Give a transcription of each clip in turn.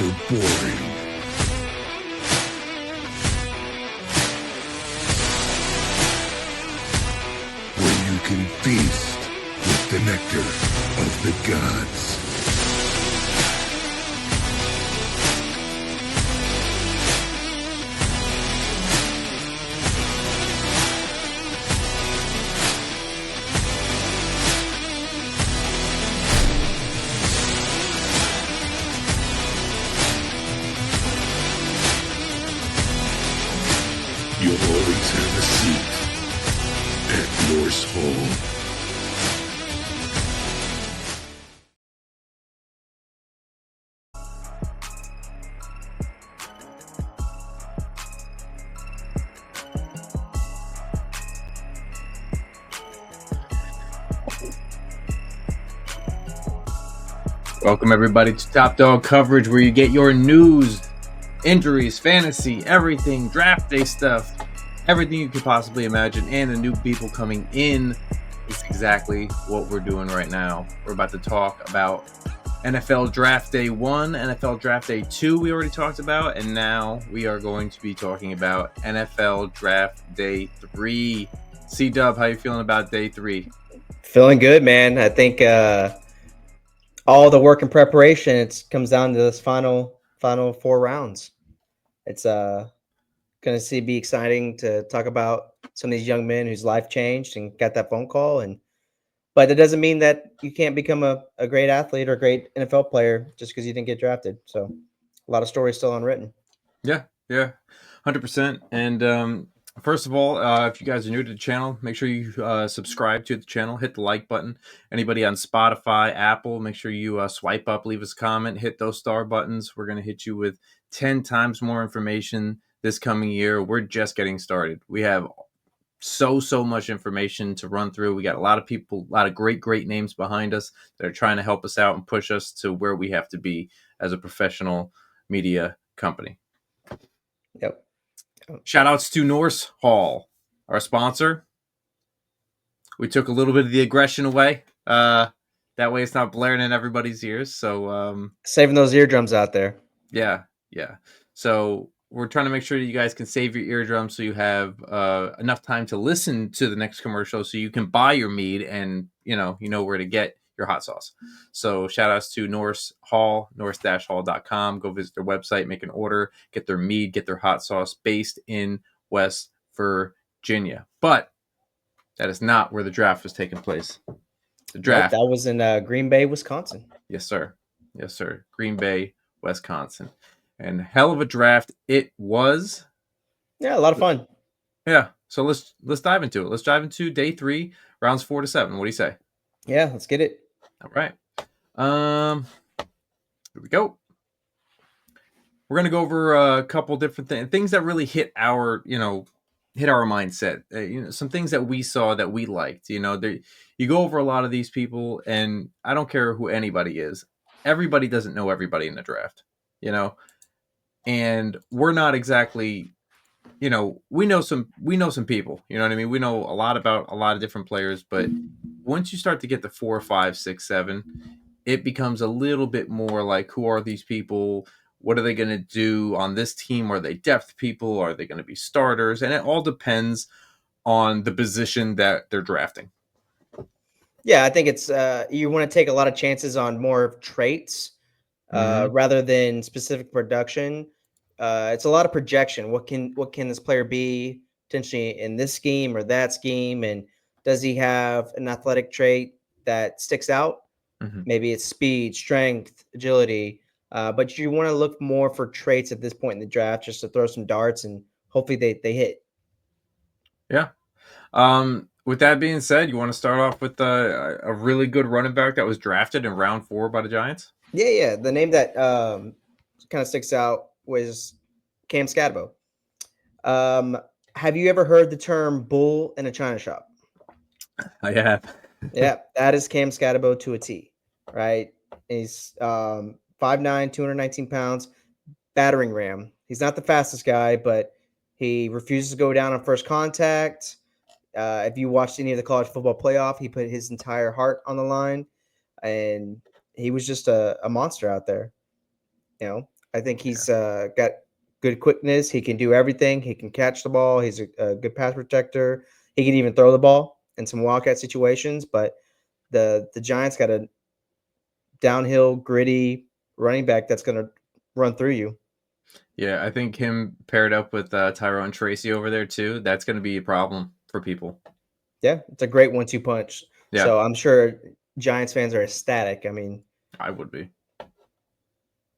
for boring. Where you can feast with the nectar of the gods. You'll always have a seat at Norse Hall. Welcome everybody to Top Dog Coverage, where you get your news, injuries, fantasy, everything, draft day stuff, everything you could possibly imagine, and the new people coming in is exactly what we're doing right now. We're about to talk about NFL Draft Day 1, NFL Draft Day 2 we already talked about, and now we are going to be talking about NFL Draft Day 3. C-Dub, how you feeling about Day 3? Feeling good, man. I think all the work and preparation, it comes down to this final 4 rounds. It's going to be exciting to talk about some of these young men whose life changed and got that phone call. But it doesn't mean that you can't become a great athlete or a great NFL player just because you didn't get drafted. So a lot of stories still unwritten. Yeah, 100%. And first of all, if you guys are new to the channel, make sure you subscribe to the channel, hit the like button. Anybody on Spotify, Apple, make sure you swipe up, leave us a comment, hit those star buttons. We're going to hit you with 10 times more information this coming year. We're just getting started. We have so much information to run through. We got a lot of people, a lot of great names behind us that are trying to help us out and push us to where we have to be as a professional media company. Yep. Shout outs to Norse Hall, our sponsor. We took a little bit of the aggression away. That way it's not blaring in everybody's ears. So saving those eardrums out there. Yeah. So we're trying to make sure that you guys can save your eardrums so you have enough time to listen to the next commercial so you can buy your mead and you know where to get your hot sauce. So shout outs to Norse Hall, norse-hall.com. Go visit their website, make an order, get their mead, get their hot sauce, based in West Virginia. But that is not where the draft was taking place. The draft. Nope, that was in Green Bay, Wisconsin. Yes, sir. Green Bay, Wisconsin. And hell of a draft it was. Yeah, a lot of fun. Yeah. So let's dive into it. Let's dive into Day 3, rounds 4 to 7. What do you say? Yeah, let's get it. All right. Here we go. We're gonna go over a couple different things that really hit our mindset. Some things that we saw that we liked. You go over a lot of these people, and I don't care who anybody is. Everybody doesn't know everybody in the draft. And we're not exactly. We know some people. You know what I mean? We know a lot about a lot of different players, but once you start to get to 4, 5, 6, 7, it becomes a little bit more like, who are these people? What are they going to do on this team? Are they depth people? Are they going to be starters? And it all depends on the position that they're drafting. Yeah, I think it's you want to take a lot of chances on more traits rather than specific production. It's a lot of projection. What can this player be potentially in this scheme or that scheme? And does he have an athletic trait that sticks out? Maybe it's speed, strength, agility. But you want to look more for traits at this point in the draft, just to throw some darts and hopefully they hit. Yeah. With that being said, you want to start off with a really good running back that was drafted in round 4 by the Giants? Yeah. The name that kind of sticks out was Cam Skattebo. Have you ever heard the term bull in a china shop? I have. Yeah, that is Cam Skattebo to a T, right? He's 5'9", 219 pounds, battering ram. He's not the fastest guy, but he refuses to go down on first contact. If you watched any of the college football playoff, he put his entire heart on the line, and he was just a monster out there. I think he's got good quickness. He can do everything. He can catch the ball. He's a good pass protector. He can even throw the ball in some wildcat situations. But the Giants got a downhill, gritty running back that's going to run through you. Yeah, I think him paired up with Tyrone Tracy over there too. That's going to be a problem for people. Yeah, it's a great 1-2 punch. Yeah, So I'm sure Giants fans are ecstatic. I mean, I would be.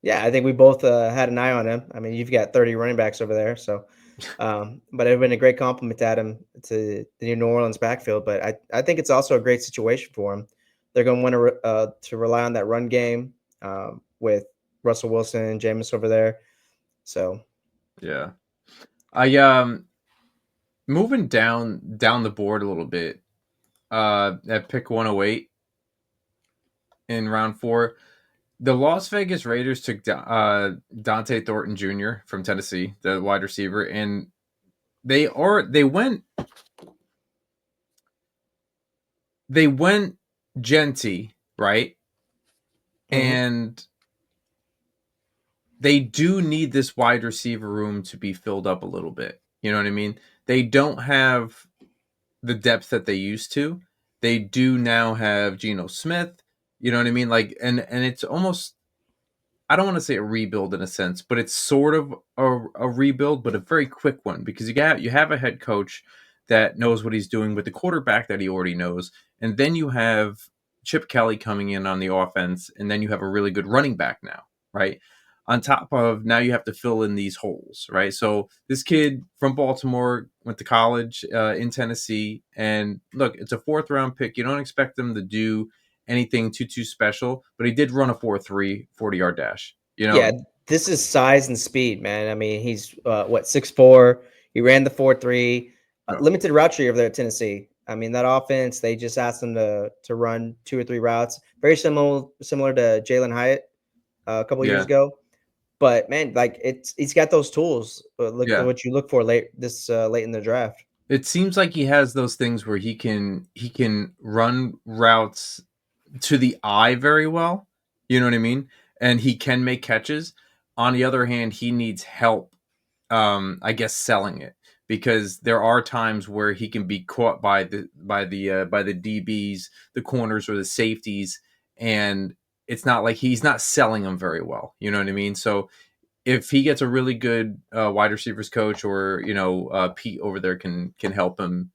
yeah, I think we both had an eye on him. I mean, you've got 30 running backs over there, so but it'd been a great compliment to add him to the New Orleans backfield. But I think it's also a great situation for him. They're going to want to rely on that run game with Russell Wilson and Jameis over there. So Yeah, I moving down the board a little bit. At pick 108 in round 4. The Las Vegas Raiders took Dante Thornton Jr. from Tennessee, the wide receiver, and they went Genty, right? And they do need this wide receiver room to be filled up a little bit. You know what I mean? They don't have the depth that they used to. They do now have Geno Smith. You know what I mean? Like, and it's almost, I don't want to say a rebuild in a sense, but it's sort of a rebuild, but a very quick one, because you have a head coach that knows what he's doing with the quarterback that he already knows, and then you have Chip Kelly coming in on the offense, and then you have a really good running back now, right? On top of, now you have to fill in these holes, right? So this kid from Baltimore went to college in Tennessee, and look, it's a 4th-round pick. You don't expect them to do anything too special, but he did run a 4.3 40-yard dash. You know, yeah, this is size and speed, man. I mean, he's what 6'4". He ran the 4.3. Limited route tree over there at Tennessee. I mean, that offense, they just asked him to run 2 or 3 routes, very similar to Jalen Hyatt a couple years yeah, ago. But man, like he's got those tools. Look yeah. what you look for late in the draft. It seems like he has those things where he can run routes to the eye very well. You know what I mean? And he can make catches. On the other hand, he needs help, I guess, selling it, because there are times where he can be caught by the DBs, the corners, or the safeties, and it's not like he's not selling them very well. You know what I mean? So if he gets a really good wide receivers coach, or Pete over there can help him,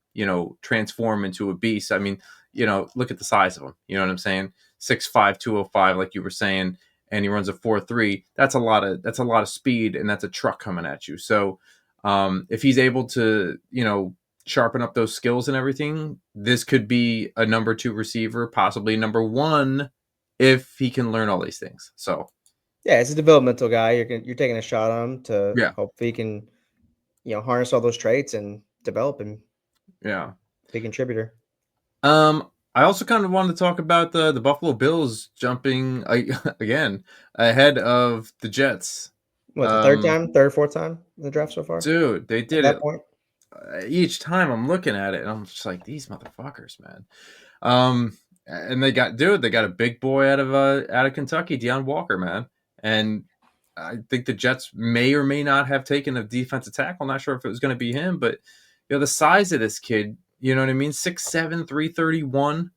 transform into a beast. I mean, look at the size of him. You know what I'm saying? 6'5", 205, like you were saying, and he runs a 4.3. That's a lot of speed, and that's a truck coming at you. So if he's able to, sharpen up those skills and everything, this could be a number 2 receiver, possibly number 1, if he can learn all these things. So Yeah, it's a developmental guy. You're taking a shot on him to yeah, hope he can, harness all those traits and develop him, yeah. big contributor. I also kind of wanted to talk about the Buffalo Bills jumping again ahead of the Jets. What, the third, fourth time in the draft so far? Dude, they At did it that point? each time. I'm looking at it, and I'm just like, these motherfuckers, man. And they got a big boy out of Kentucky, Deion Walker, man. And I think the Jets may or may not have taken a defensive tackle. I'm not sure if it was going to be him, but the size of this kid, you know what I mean? 6'7", 331,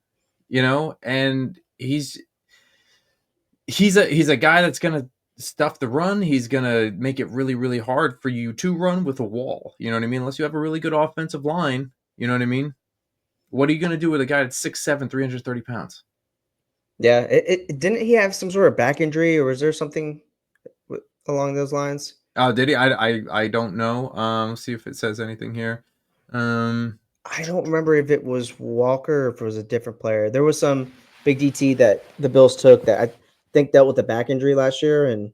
and he's a guy that's going to stuff the run. He's going to make it really, really hard for you to run with a wall. You know what I mean? Unless you have a really good offensive line, you know what I mean? What are you going to do with a guy that's 6'7", 330 pounds? Yeah, didn't he have some sort of back injury, or was there something along those lines? Oh, did he? I don't know. Let's see if it says anything here. I don't remember if it was Walker or if it was a different player. There was some big DT that the Bills took that I think dealt with a back injury last year, and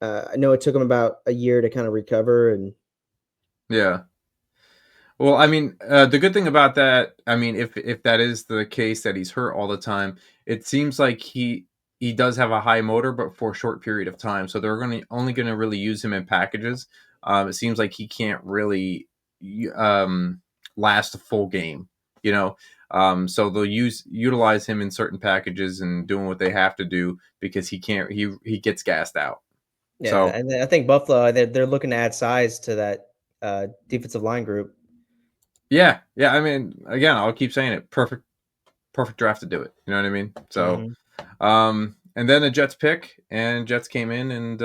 I know it took him about a year to kind of recover. And yeah. Well, I mean, the good thing about that, I mean, if that is the case, that he's hurt all the time, it seems like he does have a high motor, but for a short period of time. So they're only going to really use him in packages. It seems like he can't really last a full game, so they'll utilize him in certain packages and doing what they have to do, because he gets gassed out. Yeah, So and then I think Buffalo, they're looking to add size to that defensive line group. yeah, yeah. I mean, again, I'll keep saying it. Perfect draft to do it. You know what I mean? So, Hmm. and then the Jets pick, and Jets came in and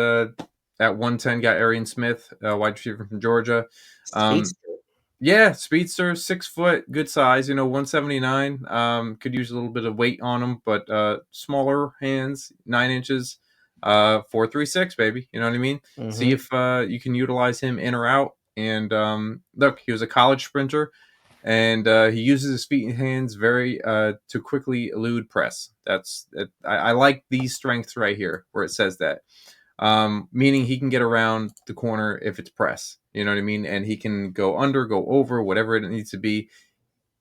at 110 got Arian Smith, wide receiver from Georgia. Um, Speedster. yeah, speedster, 6 foot, good size. 179. Could use a little bit of weight on him, but smaller hands, 9 inches. 4.36, baby. You know what I mean? See Hmm. if you can utilize him in or out. And look, he was a college sprinter, and he uses his feet and hands very to quickly elude press. I like these strengths right here where it says that, meaning he can get around the corner if it's press. You know what I mean? And he can go under, go over, whatever it needs to be.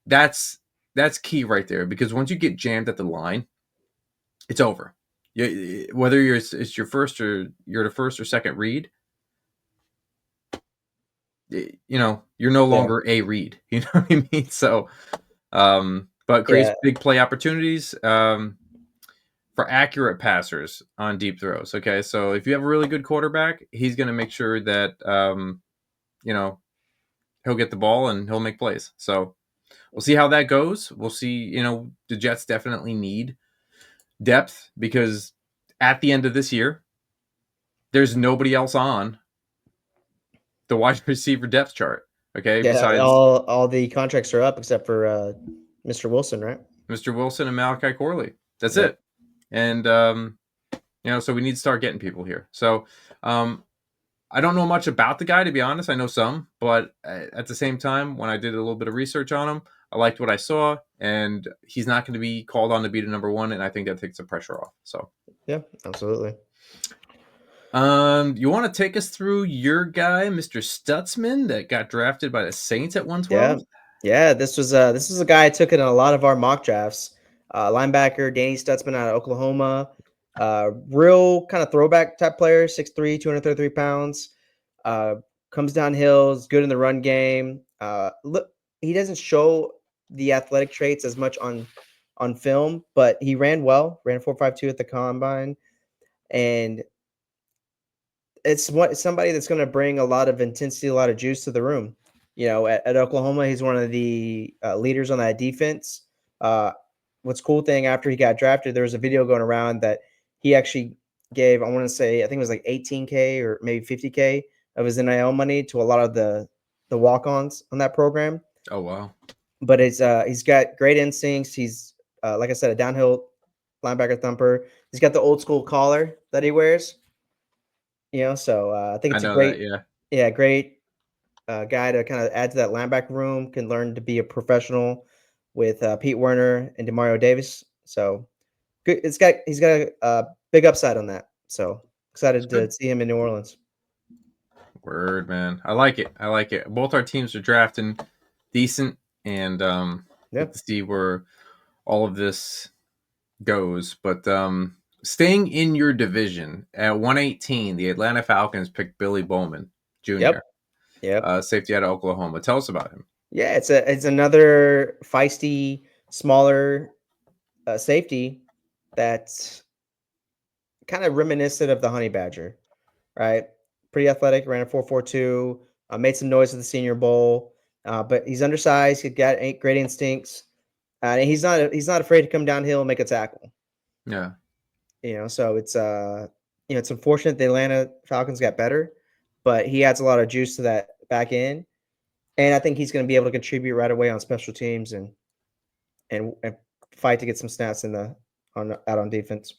That's key right there, because once you get jammed at the line, it's over. Whether it's your first or you're the first or second read, you're no Yeah, longer a read. You know what I mean? So, but creates yeah, big play opportunities for accurate passers on deep throws. Okay, so if you have a really good quarterback, he's going to make sure that you know he'll get the ball and he'll make plays. So we'll see how that goes. We'll see. The Jets definitely need depth, because at the end of this year, there's nobody else on the wide receiver depth chart. Okay, yeah. besides All the contracts are up except for Mr. Wilson, right? Mr. Wilson and Malachi Corley. That's Yep. it. And so we need to start getting people here. So I don't know much about the guy, to be honest. I know some, but at the same time, when I did a little bit of research on him, I liked what I saw, and he's not going to be called on to be the number one, and I think that takes the pressure off. So, Yeah, absolutely. you want to take us through your guy, Mr. Stutzman, that got drafted by the Saints at Yeah, 112? yeah. This was a guy I took in a lot of our mock drafts. Linebacker Danny Stutzman out of Oklahoma. Real kind of throwback type player, 6'3", 233 pounds. Uh, Comes down hills, good in the run game. Look, he doesn't show the athletic traits as much on film, but he ran well. Ran 4.52 at the combine, and it's somebody that's going to bring a lot of intensity, a lot of juice to the room. At Oklahoma, he's one of the leaders on that defense. Uh, what's cool thing, after he got drafted, there was a video going around that he actually gave, I want to say, I think it was like 18K or maybe 50K of his NIL money to a lot of the walk-ons on that program. Oh, wow. But he's got great instincts. He's like I said, a downhill linebacker thumper. He's got the old school collar that he wears. So I think I it's a know that, great, yeah. yeah, great guy to kind of add to that linebacker room. Can learn to be a professional with Pete Werner and Demario Davis. So good. He's got a big upside on that. So It's excited to good. see him in New Orleans. Word, man. I like it. I like it. Both our teams are drafting decent, and Yeah. get to see where all of this goes. But staying in your division at 118, the Atlanta Falcons picked Billy Bowman Jr., Yep. Yep. safety out of Oklahoma. Tell us about him. Yeah. It's another feisty, smaller safety that's kind of reminiscent of the Honey Badger, right? Pretty athletic, ran a 4.42, made some noise at the Senior Bowl, but he's undersized. He's got great instincts, and he's not afraid to come downhill and make a tackle. Yeah. So it's unfortunate the Atlanta Falcons got better, but he adds a lot of juice to that back end, and I think he's going to be able to contribute right away on special teams and fight to get some snaps out on defense.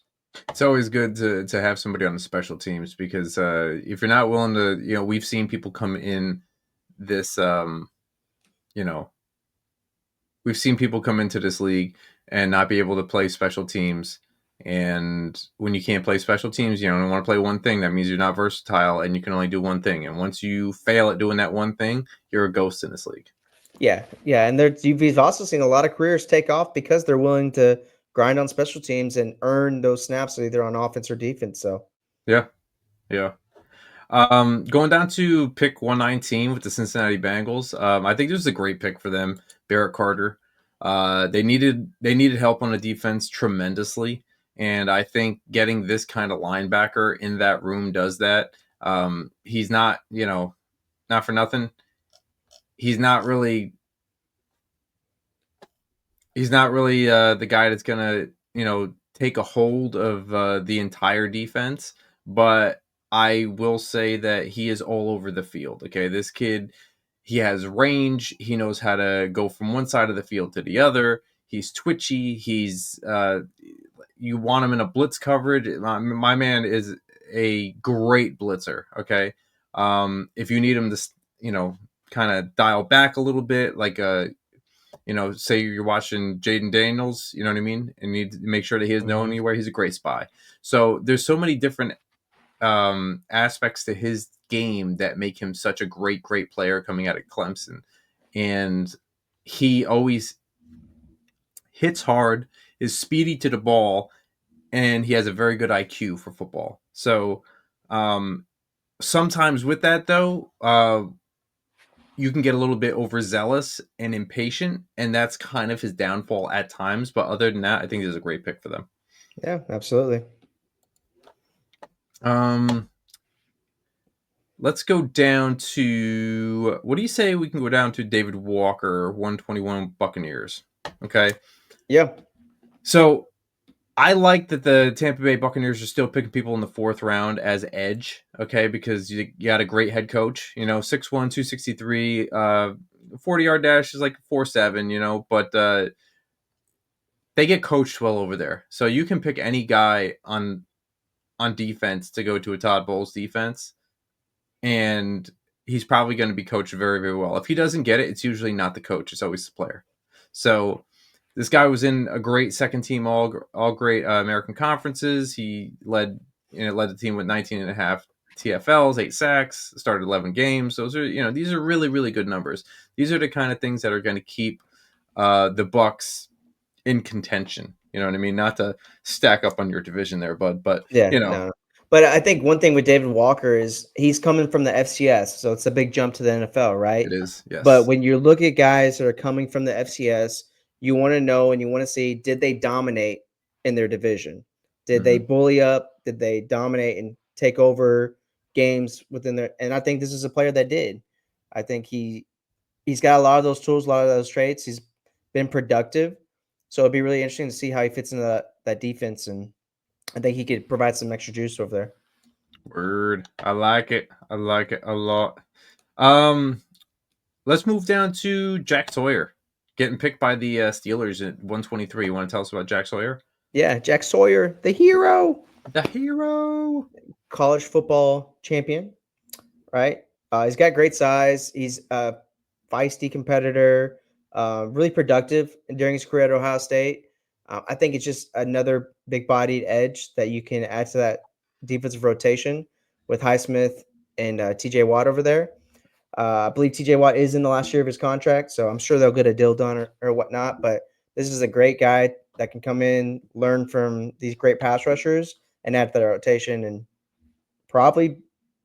It's always good to have somebody on the special teams, because if you're not willing to, we've seen people come in this, you know, we've seen people come into this league and not be able to play special teams. And when you can't play special teams, you don't want to play one thing. That means you're not versatile and you can only do one thing. And once you fail at doing that one thing, you're a ghost in this league. Yeah, yeah, and you've also seen a lot of careers take off because they're willing to grind on special teams and earn those snaps either on offense or defense. So Yeah. Yeah. Going down to pick 119 with the Cincinnati Bengals. I think this is a great pick for them. Barrett Carter. They needed help on the defense tremendously, And I think getting this kind of linebacker in that room does that. He's not, not for nothing. He's not really the guy that's gonna, take a hold of the entire defense. But I will say that he is all over the field. Okay, this kid, he has range. He knows how to go from one side of the field to the other. He's twitchy. You want him in a blitz coverage. My man is a great blitzer. Okay, if you need him to, kind of dial back a little bit, like say you're watching Jaden Daniels, you know what I mean, and you need to make sure that he doesn't know anywhere. He's a great spy. So there's so many different aspects to his game that make him such a great player coming out of Clemson, and he always hits hard, is speedy to the ball, and he has a very good IQ for football. So sometimes with that though, you can get a little bit overzealous and impatient, and that's kind of his downfall at times. But other than that, I think this is a great pick for them. Yeah, absolutely. Let's go down to, what do you say we can go down to David Walker, 121 Buccaneers? Okay. Yeah. So I like that the Tampa Bay Buccaneers are still picking people in the 4th round as edge, okay, because you got a great head coach, 6'1", 263, 40-yard dash is like 4.7, but they get coached well over there. So you can pick any guy on defense to go to a Todd Bowles defense, and he's probably going to be coached very, very well. If he doesn't get it, it's usually not the coach. It's always the player. So this guy was in a great second team all great American conferences. He led the team with 19.5 TFLs, 8 sacks, started 11 games. Those are, these are really, really good numbers. These are the kind of things that are going to keep the Bucs in contention. You know what I mean? Not to stack up on your division there, bud, but yeah, no. But I think one thing with David Walker is he's coming from the FCS, so it's a big jump to the NFL, right? It is, yes. But when you look at guys that are coming from the FCS, you want to know and you want to see, did they dominate in their division? Did they bully up? Did they dominate and take over games within their? And I think this is a player that did. I think he's got a lot of those tools, a lot of those traits. He's been productive, so it'd be really interesting to see how he fits into that defense, and I think he could provide some extra juice over there. Word. I like it. I like it a lot. Let's move down to Jack Sawyer, getting picked by the Steelers at 123. You want to tell us about Jack Sawyer? Yeah, Jack Sawyer, the hero. The hero. College football champion, right? He's got great size. He's a feisty competitor, really productive during his career at Ohio State. I think it's just another big-bodied edge that you can add to that defensive rotation with Highsmith and TJ Watt over there. I believe TJ Watt is in the last year of his contract, so I'm sure they'll get a deal done or whatnot. But this is a great guy that can come in, learn from these great pass rushers, and add to the rotation and probably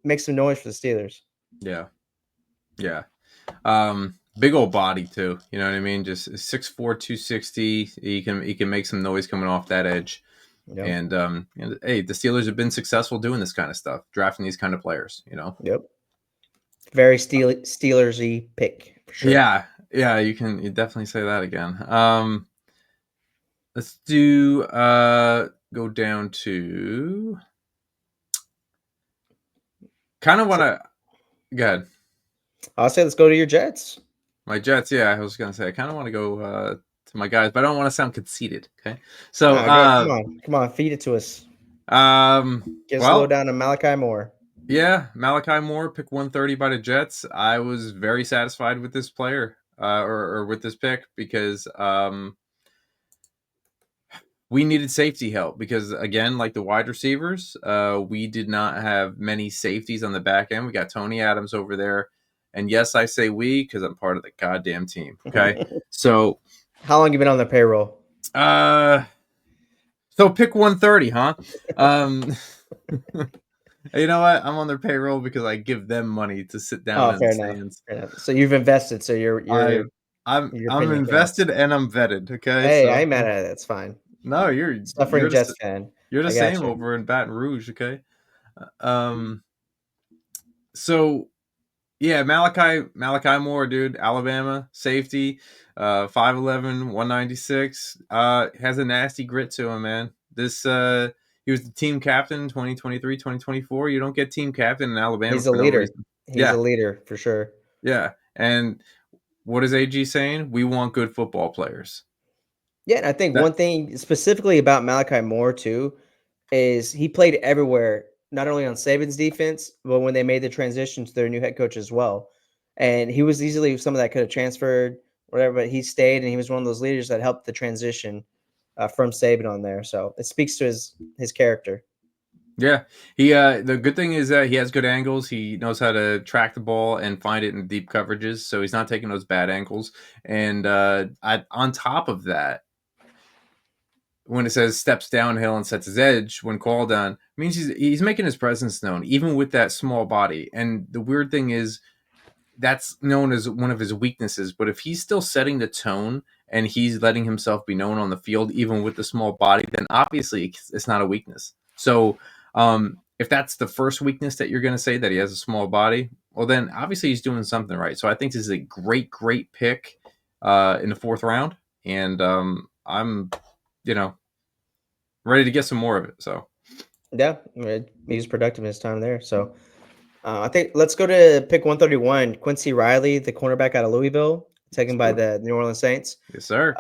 make some noise for the Steelers. Yeah. Yeah. Big old body too. You know what I mean? Just 6'4", 260. He can make some noise coming off that edge. Yep. And hey, the Steelers have been successful doing this kind of stuff, drafting these kind of players. Yep. Very Steelersy pick. For sure. Yeah. You definitely say that again. Let's do go down to kind of want to go ahead. I'll say let's go to your Jets. My Jets, yeah. I was gonna say I kind of want to go to my guys, but I don't want to sound conceited. Okay, so come on, feed it to us. Get slow down to Malachi Moore. Yeah, Malachi Moore, pick 130 by the Jets. I was very satisfied with this player or with this pick because we needed safety help because, again, like the wide receivers, we did not have many safeties on the back end. We got Tony Adams over there. And yes, I say we because I'm part of the goddamn team. Okay, so how long you been on the payroll? So pick 130, huh? You know what? I'm on their payroll because I give them money to sit down in the stands. Fair enough. So you've invested. So I'm invested and I'm vetted. Okay, hey, I ain't mad at it. That's fine. No, you're Suffering you're the Jets s- fan. you're the I got same you. over in Baton Rouge. Okay. Um. So yeah, Malachi Moore, dude, Alabama safety, 5'11", 196. Has a nasty grit to him, man. He was the team captain 2023, 2024. You don't get team captain in Alabama He's a for no leader. reason. He's a Yeah, leader for sure. yeah. And what is AG saying? We want good football players. Yeah, and I think That one thing specifically about Malachi Moore too is he played everywhere, not only on Saban's defense, but when they made the transition to their new head coach as well. And he was easily some of that could have transferred, whatever, but he stayed and he was one of those leaders that helped the transition from Saban on there. So it speaks to his character. Yeah, the good thing is that he has good angles. He knows how to track the ball and find it in deep coverages, so he's not taking those bad angles. And on top of that, when it says steps downhill and sets his edge when called on, means he's making his presence known, even with that small body. And the weird thing is that's known as one of his weaknesses. But if he's still setting the tone and he's letting himself be known on the field, even with the small body, then obviously it's not a weakness. So if that's the first weakness that you're going to say, that he has a small body, well, then obviously he's doing something right. So I think this is a great pick in the 4th round. And I'm, ready to get some more of it. So Yeah, he was productive in his time there. So I think let's go to pick 131, Quincy Riley, the cornerback out of Louisville, taken let's by do it. the New Orleans Saints. Yes, sir.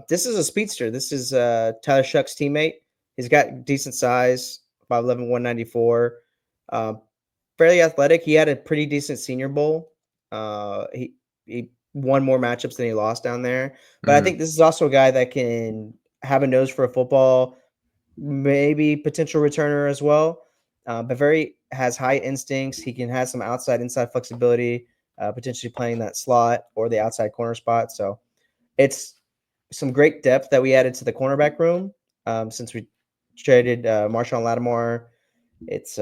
This is a speedster. This is Tyler Shuck's teammate. He's got decent size, 5'11", 194. Um, fairly athletic. He had a pretty decent Senior Bowl. He won more matchups than he lost down there. But I Mm-hmm. think this is also a guy that can have a nose for a football, maybe potential returner as well. But very has high instincts. He can have some outside inside flexibility, potentially playing that slot or the outside corner spot. So it's some great depth that we added to the cornerback room since we traded Marshawn Lattimore. It's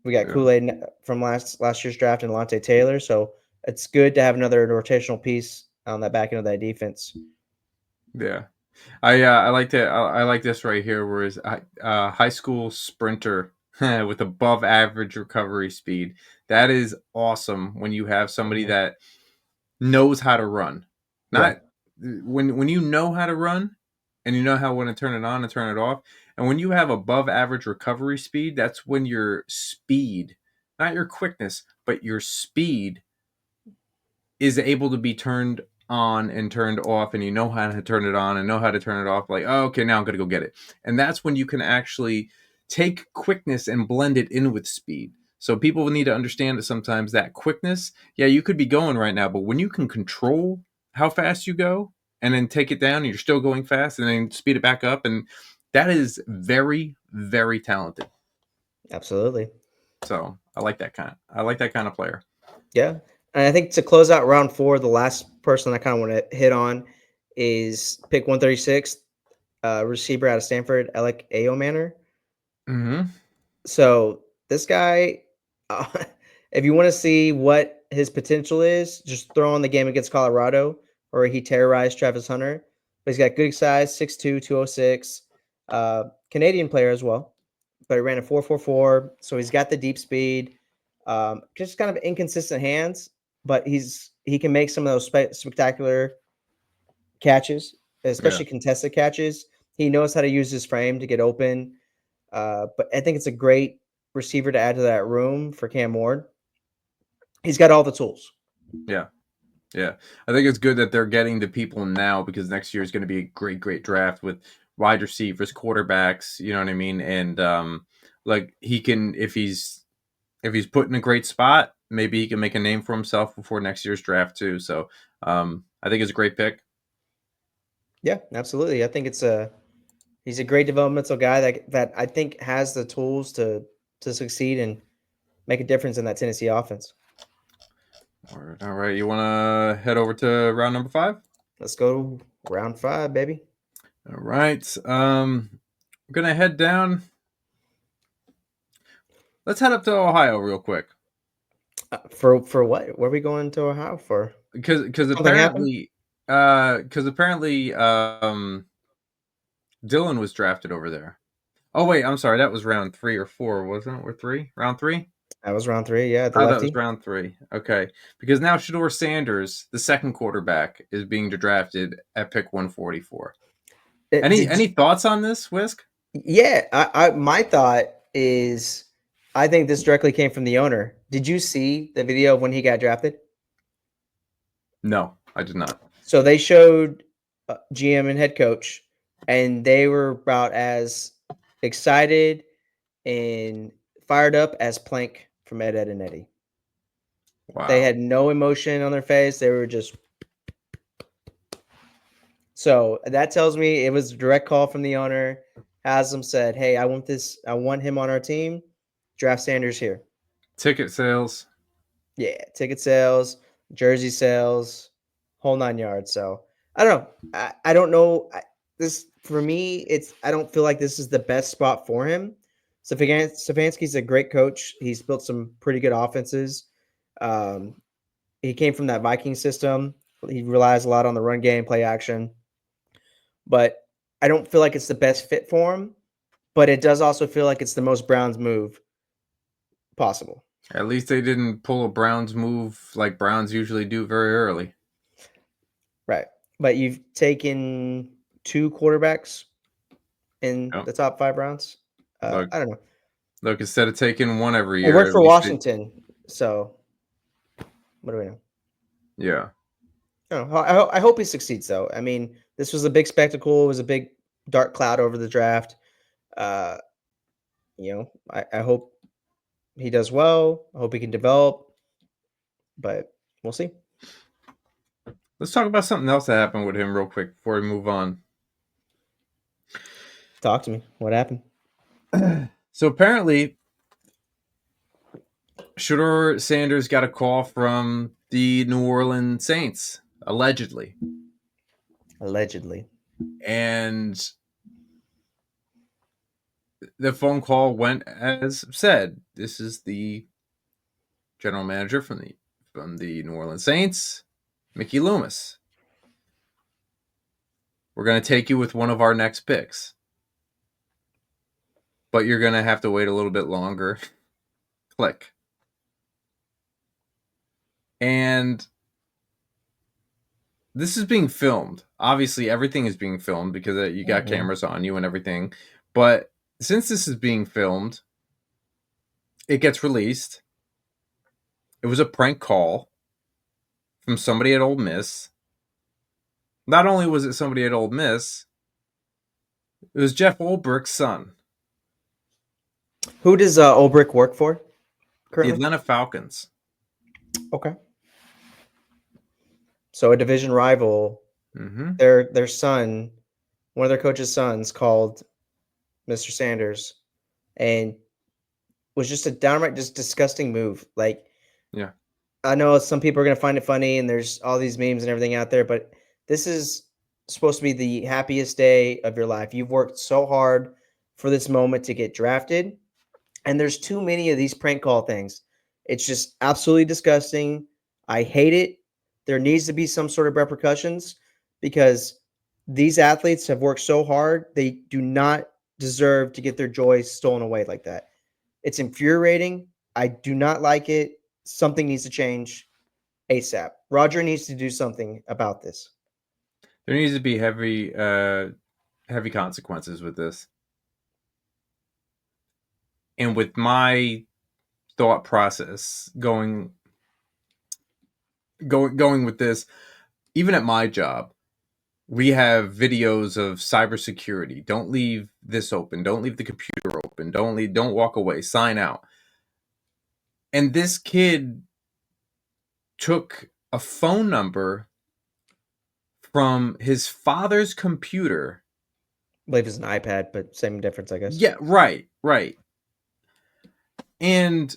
we got Yeah. Kool-Aid from last year's draft and Lante Taylor. So it's good to have another rotational piece on that back end of that defense. Yeah. I like that. I like this right here, where is high school sprinter with above average recovery speed. That is awesome when you have somebody Mhm. that knows how to run. Yeah, Not when you know how to run and you know how when to turn it on and turn it off. And when you have above average recovery speed, that's when your speed, not your quickness, but your speed is able to be turned on and turned off, and you know how to turn it on and know how to turn it off. Like, oh, okay, now I'm gonna go get it. And that's when you can actually take quickness and blend it in with speed. So people need to understand that sometimes that quickness, yeah, you could be going right now, but when you can control how fast you go and then take it down and you're still going fast and then speed it back up, and that is very talented. absolutely. So I like that kind of player. Yeah. And I think to close out round 4, the last person I kind of want to hit on is pick 136, receiver out of Stanford, Alec Ayomanor. Mm-hmm. So this guy, uh, if you want to see what his potential is, just throw on the game against Colorado where he terrorized Travis Hunter. But he's got good size, 6'2", 206. Canadian player as well, but he ran a 4.44, so he's got the deep speed. Just kind of inconsistent hands, but he can make some of those spectacular catches, Yeah. especially contested catches. He knows how to use his frame to get open. But I think it's a great receiver to add to that room for Cam Ward. He's got all the tools. Yeah. Yeah, I think it's good that they're getting the people now, because next year is going to be a great draft with wide receivers, quarterbacks. You know what I mean? And like he can, if he's put in a great spot, maybe he can make a name for himself before next year's draft too. So I think it's a great pick. Yeah, absolutely. I think he's a great developmental guy that I think has the tools to succeed and make a difference in that Tennessee offense. All right. You want to head over to round number 5? Let's go round 5, baby. All right. We're gonna head down. Let's head up to Ohio real quick. For what? Where are we going to Ohio for? Because Something happened? apparently Dylan was drafted over there. Oh wait, I'm sorry. That was round 3 or 4, wasn't it? Or 3? Round 3? That was round 3. Yeah, the Oh, that was lefty. round 3. Okay, because now Shador Sanders, the second quarterback, is being drafted at pick 144. Any thoughts on this, Whisk? Yeah, I my thought is, I think this directly came from the owner. Did you see the video of when he got drafted? No, I did not. So they showed GM and head coach, and they were about as excited and fired up as Plank from Ed, Ed, and Eddie. Wow. They had no emotion on their face. They were just. So that tells me it was a direct call from the owner. Haslam said, "Hey, I want this. I want him on our team. Draft Sanders here." Ticket sales. Yeah, ticket sales, jersey sales, whole 9 yards. So I don't know. I don't know. This for me, I don't feel like this is the best spot for him. Stefanski's a great coach. He's built some pretty good offenses. He came from that Viking system. He relies a lot on the run game, play action. But I don't feel like it's the best fit for him. But it does also feel like it's the most Browns move possible. At least they didn't pull a Browns move like Browns usually do very early. Right. But you've taken 2 quarterbacks in the top 5 rounds. I don't know. Look, instead of taking one every year. I work for Washington, so what do we know? Yeah. I hope he succeeds, though. I mean, this was a big spectacle. It was a big dark cloud over the draft. I hope he does well. I hope he can develop, but we'll see. Let's talk about something else that happened with him real quick before we move on. Talk to me. What happened? So apparently, Shador Sanders got a call from the New Orleans Saints, allegedly. And the phone call went as said. This is the general manager from the New Orleans Saints, Mickey Loomis. We're going to take you with one of our next picks, but you're going to have to wait a little bit longer. Click. And this is being filmed. Obviously, everything is being filmed because you got cameras on you and everything. But since this is being filmed, it gets released. It was a prank call from somebody at Ole Miss. Not only was it somebody at Ole Miss, it was Jeff Ulbricht's son. Who does Ulbrich work for currently? The Atlanta Falcons. Okay. So a division rival. Mm-hmm. Their son, one of their coach's sons, called Mr. Sanders, and was just a downright just disgusting move. Like, yeah, I know some people are gonna find it funny, and there's all these memes and everything out there, but this is supposed to be the happiest day of your life. You've worked so hard for this moment to get drafted, and there's too many of these prank call things. It's just absolutely disgusting. I hate it. There needs to be some sort of repercussions because these athletes have worked so hard. They do not deserve to get their joy stolen away like that. It's infuriating. I do not like it. Something needs to change ASAP. Roger needs to do something about this. There needs to be heavy consequences with this. And with my thought process going with this, even at my job, we have videos of cybersecurity. Don't leave this open. Don't leave the computer open. Don't walk away. Sign out. And this kid took a phone number from his father's computer. I believe it's an iPad, but same difference, I guess. Yeah, right. And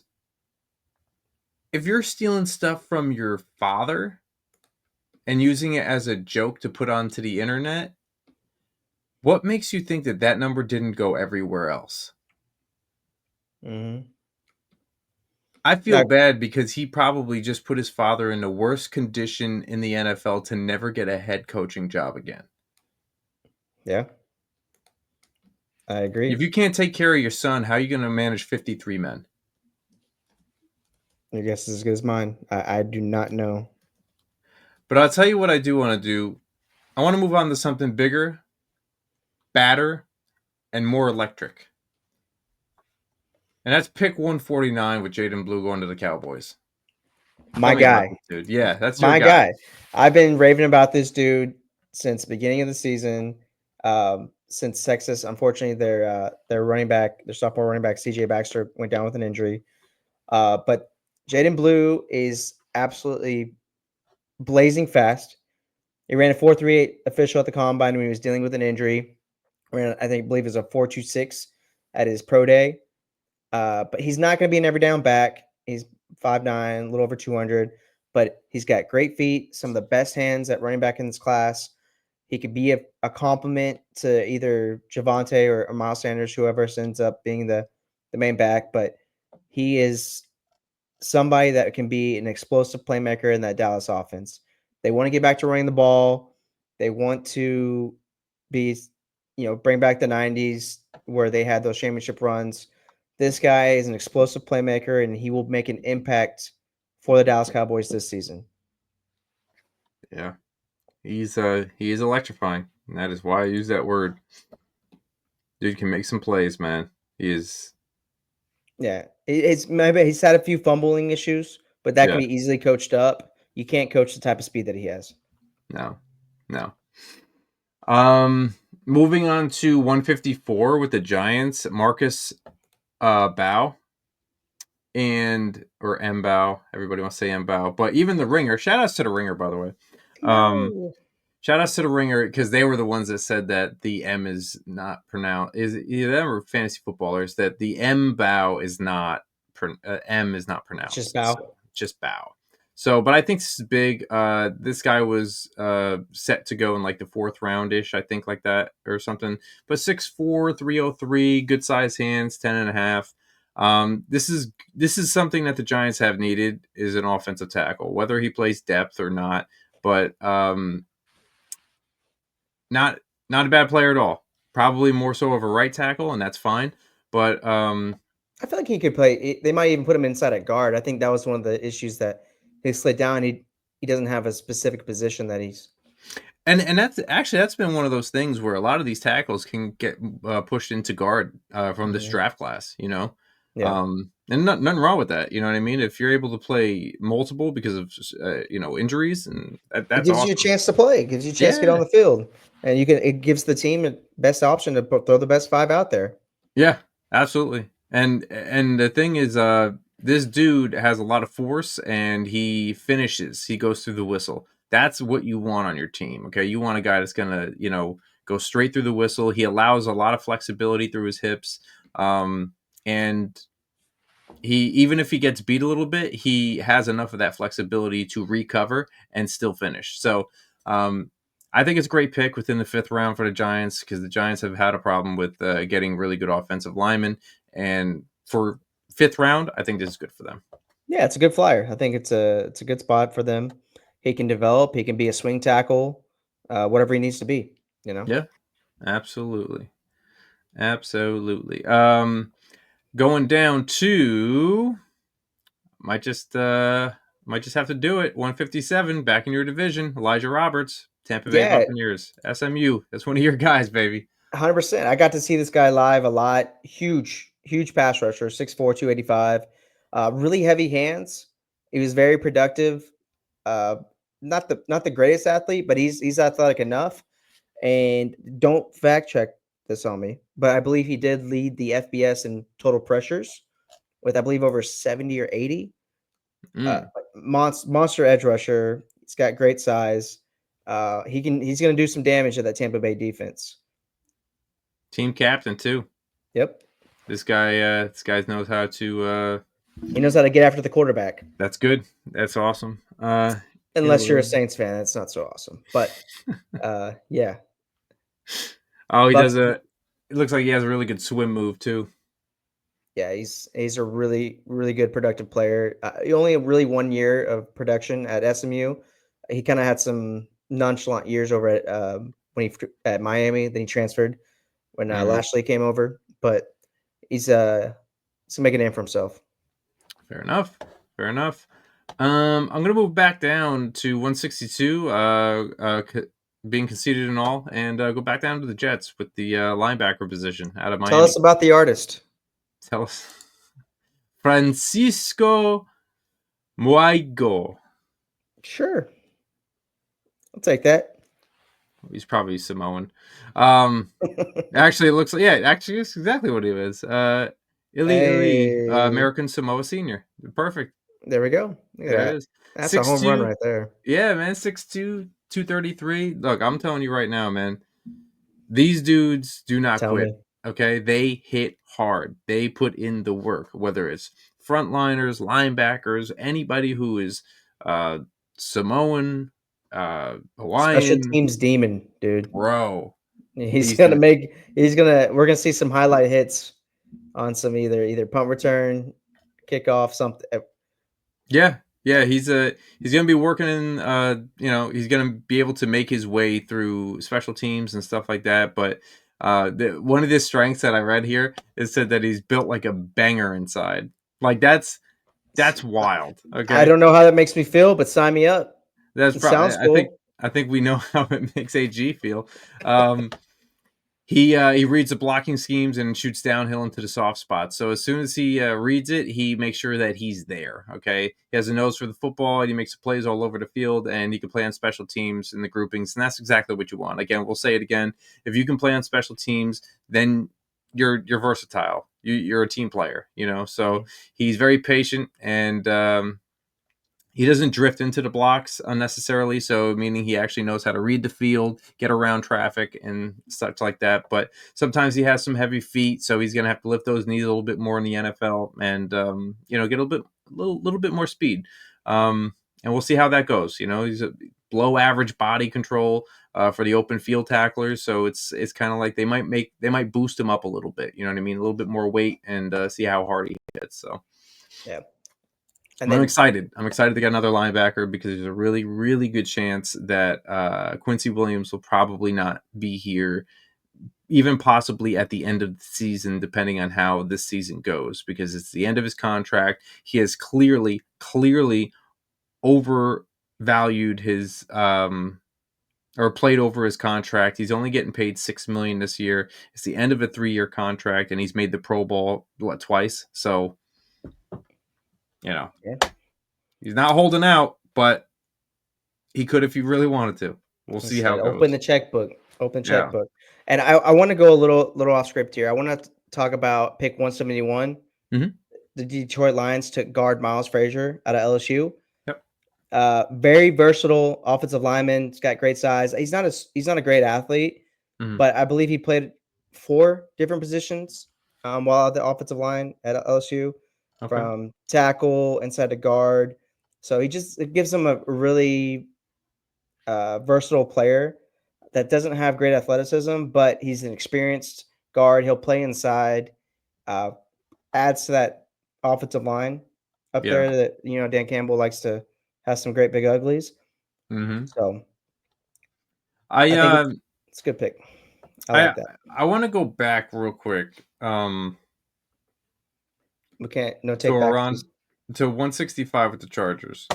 if you're stealing stuff from your father and using it as a joke to put onto the internet, what makes you think that number didn't go everywhere else? Mm-hmm. I feel bad because he probably just put his father in the worst condition in the NFL to never get a head coaching job again. Yeah. I agree. If you can't take care of your son, how are you going to manage 53 men? Your guess is as good as mine. I do not know. But I'll tell you what I do want to do. I want to move on to something bigger, badder, and more electric. And that's pick 149 with Jaden Blue going to the Cowboys. My Tell me about guy. this dude. Yeah, that's your My guy. guy. I've been raving about this dude since the beginning of the season. Since Texas, unfortunately, their running back, their sophomore running back, CJ Baxter, went down with an injury. But Jaden Blue is absolutely blazing fast. He ran a 4.38 official at the combine when he was dealing with an injury. Ran, I believe it was a 4.26 at his pro day. But he's not going to be an every down back. He's 5'9", a little over 200, but he's got great feet, some of the best hands at running back in this class. He could be a complement to either Javonte or Miles Sanders, whoever ends up being the main back. But he is somebody that can be an explosive playmaker in that Dallas offense. They want to get back to running the ball. They want to be, bring back the 90s where they had those championship runs. This guy is an explosive playmaker, and he will make an impact for the Dallas Cowboys this season. Yeah. He is electrifying. And that is why I use that word. Dude can make some plays, man. He is. Yeah. Maybe he's had a few fumbling issues, but that can be easily coached up. You can't coach the type of speed that he has. No. Moving on to 154 with the Giants, Marcus Bow or Mbow. Everybody wants to say Mbow, but even the Ringer. Shout outs to the Ringer, by the way. Shout outs to the Ringer because they were the ones that said that the M is not pronounced. Is it either them or fantasy footballers that the Mbow is not M is not pronounced. Just Bow. Just Bow. So, but I think this is big. This guy was set to go in like the 4th round-ish, I think, like that or something. But 6'4", 303, good size hands, 10.5. This is something that the Giants have needed is an offensive tackle, whether he plays depth or not. But not a bad player at all. Probably more so of a right tackle, and that's fine. But I feel like he could play. They might even put him inside at guard. I think that was one of the issues that he slid down. He doesn't have a specific position that he's. And that's been one of those things where a lot of these tackles can get pushed into guard from this draft class. Yeah. And nothing wrong with that. You know what I mean? If you're able to play multiple because of injuries, and that's it gives awesome. you a chance to play. It gives you a chance to get on the field, and it gives the team the best option to throw the best 5 out there. Yeah, absolutely. And the thing is, this dude has a lot of force, and he finishes. He goes through the whistle. That's what you want on your team. Okay, you want a guy that's gonna go straight through the whistle. He allows a lot of flexibility through his hips. And he, even if he gets beat a little bit, he has enough of that flexibility to recover and still finish. So I think it's a great pick within the 5th round for the Giants because the Giants have had a problem with getting really good offensive linemen. And for 5th round, I think this is good for them. Yeah, it's a good flyer. I think it's a good spot for them. He can develop. He can be a swing tackle, whatever he needs to be. Yeah, absolutely. Going down to might just have to do it. 157 back in your division. Elijah Roberts, Tampa Bay Buccaneers, SMU. That's one of your guys, baby. 100%. I got to see this guy live a lot. Huge pass rusher, 6'4", 285. Really heavy hands. He was very productive. Not the greatest athlete, but he's athletic enough. And don't fact check this on me, but I believe he did lead the FBS in total pressures with, I believe, over 70 or 80. Monster edge rusher. He's got great size. He's going to do some damage to that Tampa Bay defense. Team captain too. Yep. This guy knows how to. He knows how to get after the quarterback. That's good. That's awesome. Unless you're a Saints fan, that's not so awesome. But yeah. Oh, it looks like he has a really good swim move too. Yeah, he's a really, really good productive player. He only really 1 year of production at SMU. He kind of had some nonchalant years over at Miami. Then he transferred. when Mhm. Lashley came over, but he's gonna make a name for himself. Fair enough. Fair enough. I'm gonna move back down to 162, being conceded and all, and go back down to the Jets with the linebacker position out of Tell us Miami. about the artist. Tell us, Francisco Muigo. Sure, I'll take that. He's probably Samoan. Actually, it looks like Actually, it's exactly what he is. Ili Hey, American Samoa Senior. Perfect. there we go. Look at There it that. is. That's a home run 6'2". right there. Yeah, man. 6'2", 233. Look, I'm telling you right now, man. These dudes do not Tell quit. me. Okay, they hit hard. They put in the work. Whether it's frontliners, linebackers, anybody who is Samoan, Special Hawaiian, teams demon, dude. bro. He's These gonna dudes. make. We're gonna see some highlight hits on some either punt return, kickoff, something. Yeah, yeah, he's gonna be working in he's gonna be able to make his way through special teams and stuff like that. But one of his strengths that I read here is said that he's built like a banger inside. Like that's wild. I Okay, don't know how that makes me feel, but sign me up. that's It probably sounds cool. I think we know how it makes AG feel. He reads the blocking schemes and shoots downhill into the soft spots. So as soon as he reads it, he makes sure that he's there. Okay, he has a nose for the football, and he makes plays all over the field, and he can play on special teams in the groupings, and that's exactly what you want. Again, we'll say it again: if you can play on special teams, then you're versatile. You're a team player, So he's very patient, and he doesn't drift into the blocks unnecessarily, so meaning he actually knows how to read the field, get around traffic, and such like that. But sometimes he has some heavy feet, so he's going to have to lift those knees a little bit more in the NFL, and get a little bit more speed. And we'll see how that goes. He's a below average body control for the open field tacklers, so it's kind of like they might boost him up a little bit. You know what I mean? A little bit more weight, and see how hard he hits. So. Yeah. And I'm then excited. I'm excited to get another linebacker because there's a really, really good chance that Quincy Williams will probably not be here, even possibly at the end of the season, depending on how this season goes, because it's the end of his contract. He has clearly overvalued his or played over his contract. He's only getting paid $6 million this year. It's the end of a 3-year contract, and he's made the Pro Bowl twice. So, yeah. he's not holding out, but he could if he really wanted to. We'll He see how said, it open goes. the checkbook. Open Yeah. checkbook. And I want to go a little off script here. I want to talk about pick 171. Mhm. The Detroit Lions took guard Miles Frazier out of LSU. Yep. Very versatile offensive lineman. He's got great size. He's not a great athlete, Mhm. but I believe he played 4 different positions while at the offensive line at LSU, Okay. from tackle, inside the guard. So it gives him a really versatile player that doesn't have great athleticism, but he's an experienced guard. He'll play inside, adds to that offensive line up Yeah. there that, Dan Campbell likes to have some great big uglies. Mhm. So I I think it's a good pick. I like that. I want to go back real quick. We can't no To take back. around to 165 with the Chargers.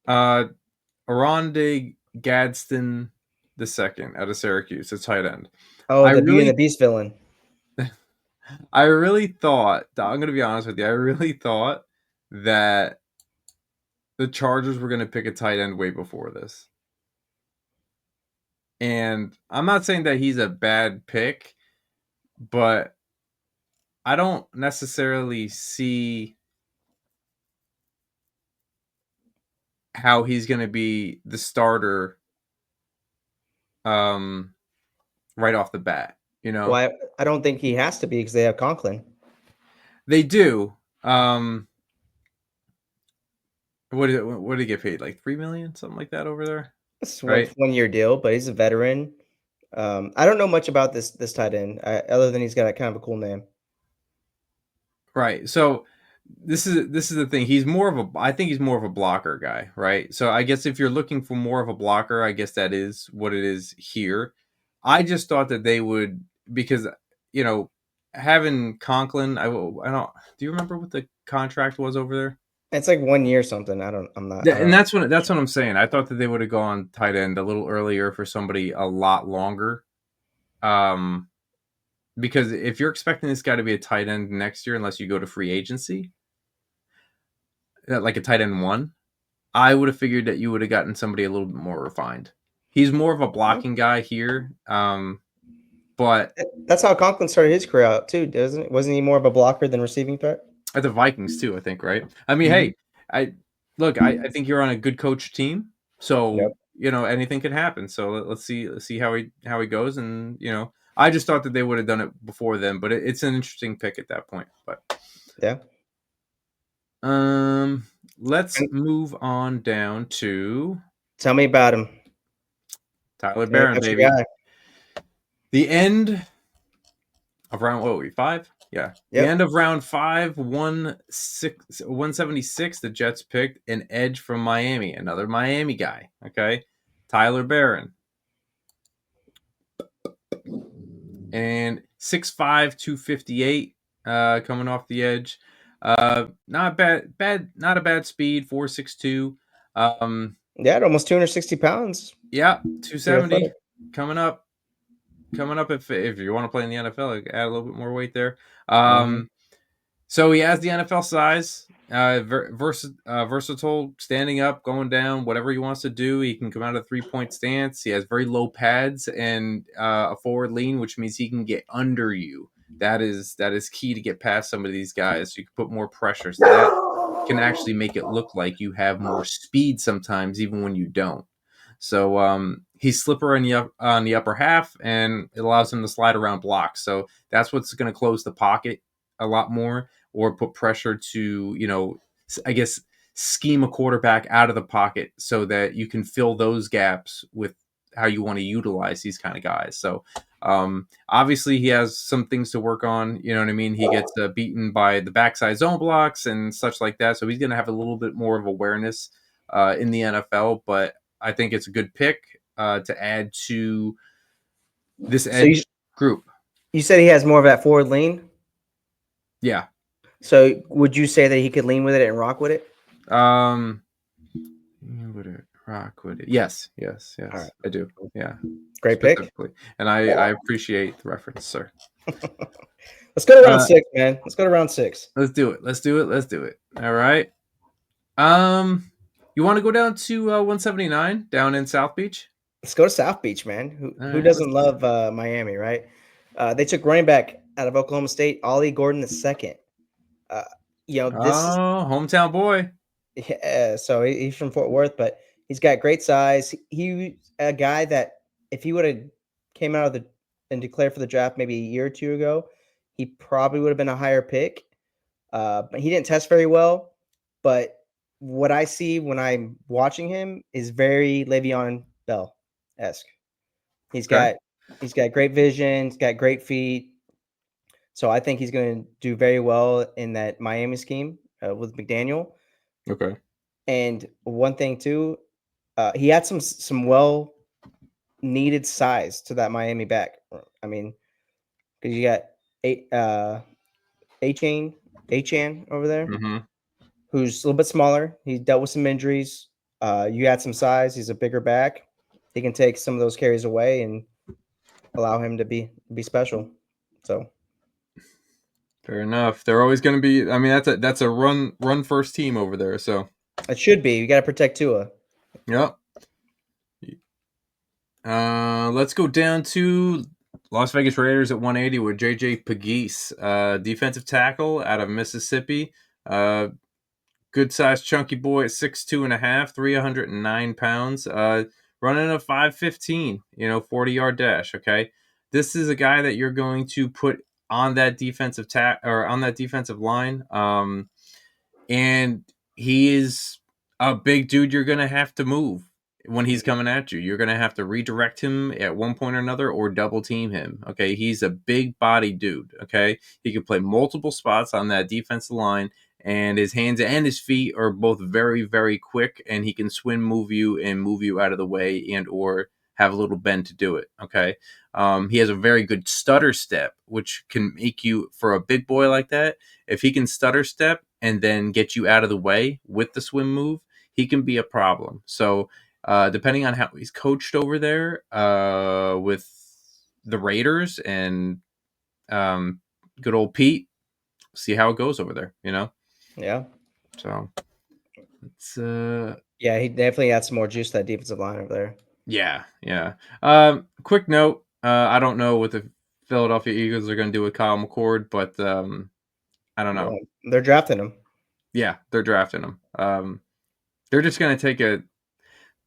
Aronde Gadsden II out of Syracuse, a tight end. Oh, I the Beauty and really the Beast villain. I really thought, I'm going to be honest with you, I really thought that the Chargers were going to pick a tight end way before this. And I'm not saying that he's a bad pick, but I don't necessarily see how he's going to be the starter right off the bat, Well, I don't think he has to be because they have Conklin. They do. What did he get paid? Like $3 million, something like that over there? It's Right. 1 year deal, but he's a veteran. I don't know much about this tight end other than he's got a kind of a cool name. Right. So this is the thing. I think he's more of a blocker guy, right? So I guess if you're looking for more of a blocker, I guess that is what it is here. I just thought that they would because you know having Conklin, I don't. Do you remember what the contract was over there? It's like 1 year or something. I don't. I'm not. I And don't. that's what I'm saying. I thought that they would have gone tight end a little earlier for somebody a lot longer. Because if you're expecting this guy to be a tight end next year, unless you go to free agency, like a tight end one, I would have figured that you would have gotten somebody a little bit more refined. He's more of a blocking guy here, but That's how Conklin started his career out too, doesn't it? Wasn't he more of a blocker than receiving threat? at the Vikings too, I think, right? I mean, Mhm. hey, I think you're on a good coach team, Yep. so anything could happen. So let's see how he goes, and I just thought that they would have done it before then, but it's an interesting pick at that point. But Yeah. let's And move on down to tell me about him. Tyler Tell me Barron, about your baby. guy. The end of round, what were we, 5? Yeah. The Yep. end of round 5, 176, the Jets picked an edge from Miami, another Miami guy. Okay. Tyler Barron. And 6'5", 258, coming off the edge. Not not a bad speed, 4.62. Yeah, at almost 260 pounds. Yeah, Pretty 270 athletic. coming up. If you want to play in the NFL, add a little bit more weight there. Mhm. So he has the NFL size, versatile, standing up, going down, whatever he wants to do. He can come out of 3-point stance. He has very low pads and a forward lean, which means he can get under you. That is key to get past some of these guys. So you can put more pressure. So that can actually make it look like you have more speed sometimes, even when you don't. So he's slipper on the upper half, and it allows him to slide around blocks. So that's what's going to close the pocket a lot more, or put pressure to I guess scheme a quarterback out of the pocket so that you can fill those gaps with how you want to utilize these kind of guys. So obviously he has some things to work on. You know what I mean? He gets beaten by the backside zone blocks and such like that. So he's going to have a little bit more of awareness in the NFL, but I think it's a good pick to add to this So you edge group. you said he has more of that forward lean. Yeah. So would you say that he could lean with it and rock with it? Would it rock with it? Yes. All right. I do. Yeah. Great pick. Specifically. And I appreciate the reference, sir. Let's go to round 6, man. Let's go to round 6. Let's do it. All right. You want to go down to 179 down in South Beach? Let's go to South Beach, man. Who All who right, doesn't love Miami, right? They took running back out of Oklahoma State, Ollie Gordon II. Uh, this is hometown boy. yeah, so he's from Fort Worth, but he's got great size. He a guy that if he would have came out of the and declared for the draft maybe a year or two ago, he probably would have been a higher pick. But he didn't test very well. But what I see when I'm watching him is very Le'Veon Bell esque. He's Okay. got he's got great vision. He's got great feet. So I think he's going to do very well in that Miami scheme with McDaniel. Okay. And one thing too, he had some well needed size to that Miami back. I mean, because you got Achan over there, Mm-hmm. who's a little bit smaller. He dealt with some injuries. You add some size. He's a bigger back. He can take some of those carries away and allow him to be special. So Fair enough. They're always going to be. I mean, that's a run first team over there. So it should be. You got to protect Tua. yep. Let's go down to Las Vegas Raiders at 180 with JJ Pegues, defensive tackle out of Mississippi. Good sized chunky boy at 6'2.5", 309 pounds. Running a 5.15, 40-yard dash. Okay, this is a guy that you're going to put on that defensive on that defensive line. And he is a big dude you're going to have to move when he's coming at you. You're going to have to redirect him at one point or another or double team him. Okay, he's a big body dude. Okay, he can play multiple spots on that defensive line, and his hands and his feet are both very, very quick, and he can swim move you and move you out of the way and or have a little bend to do it. Okay. He has a very good stutter step, which can make you, for a big boy like that, if he can stutter step and then get you out of the way with the swim move, he can be a problem. So, depending on how he's coached over there with the Raiders and good old Pete, see how it goes over there, Yeah. So it's Yeah, he definitely adds some more juice to that defensive line over there. yeah. Quick note, I don't know what the Philadelphia Eagles are going to do with Kyle McCord, but I don't know. Well, they're drafting him. Yeah, they're drafting him. They're just going to take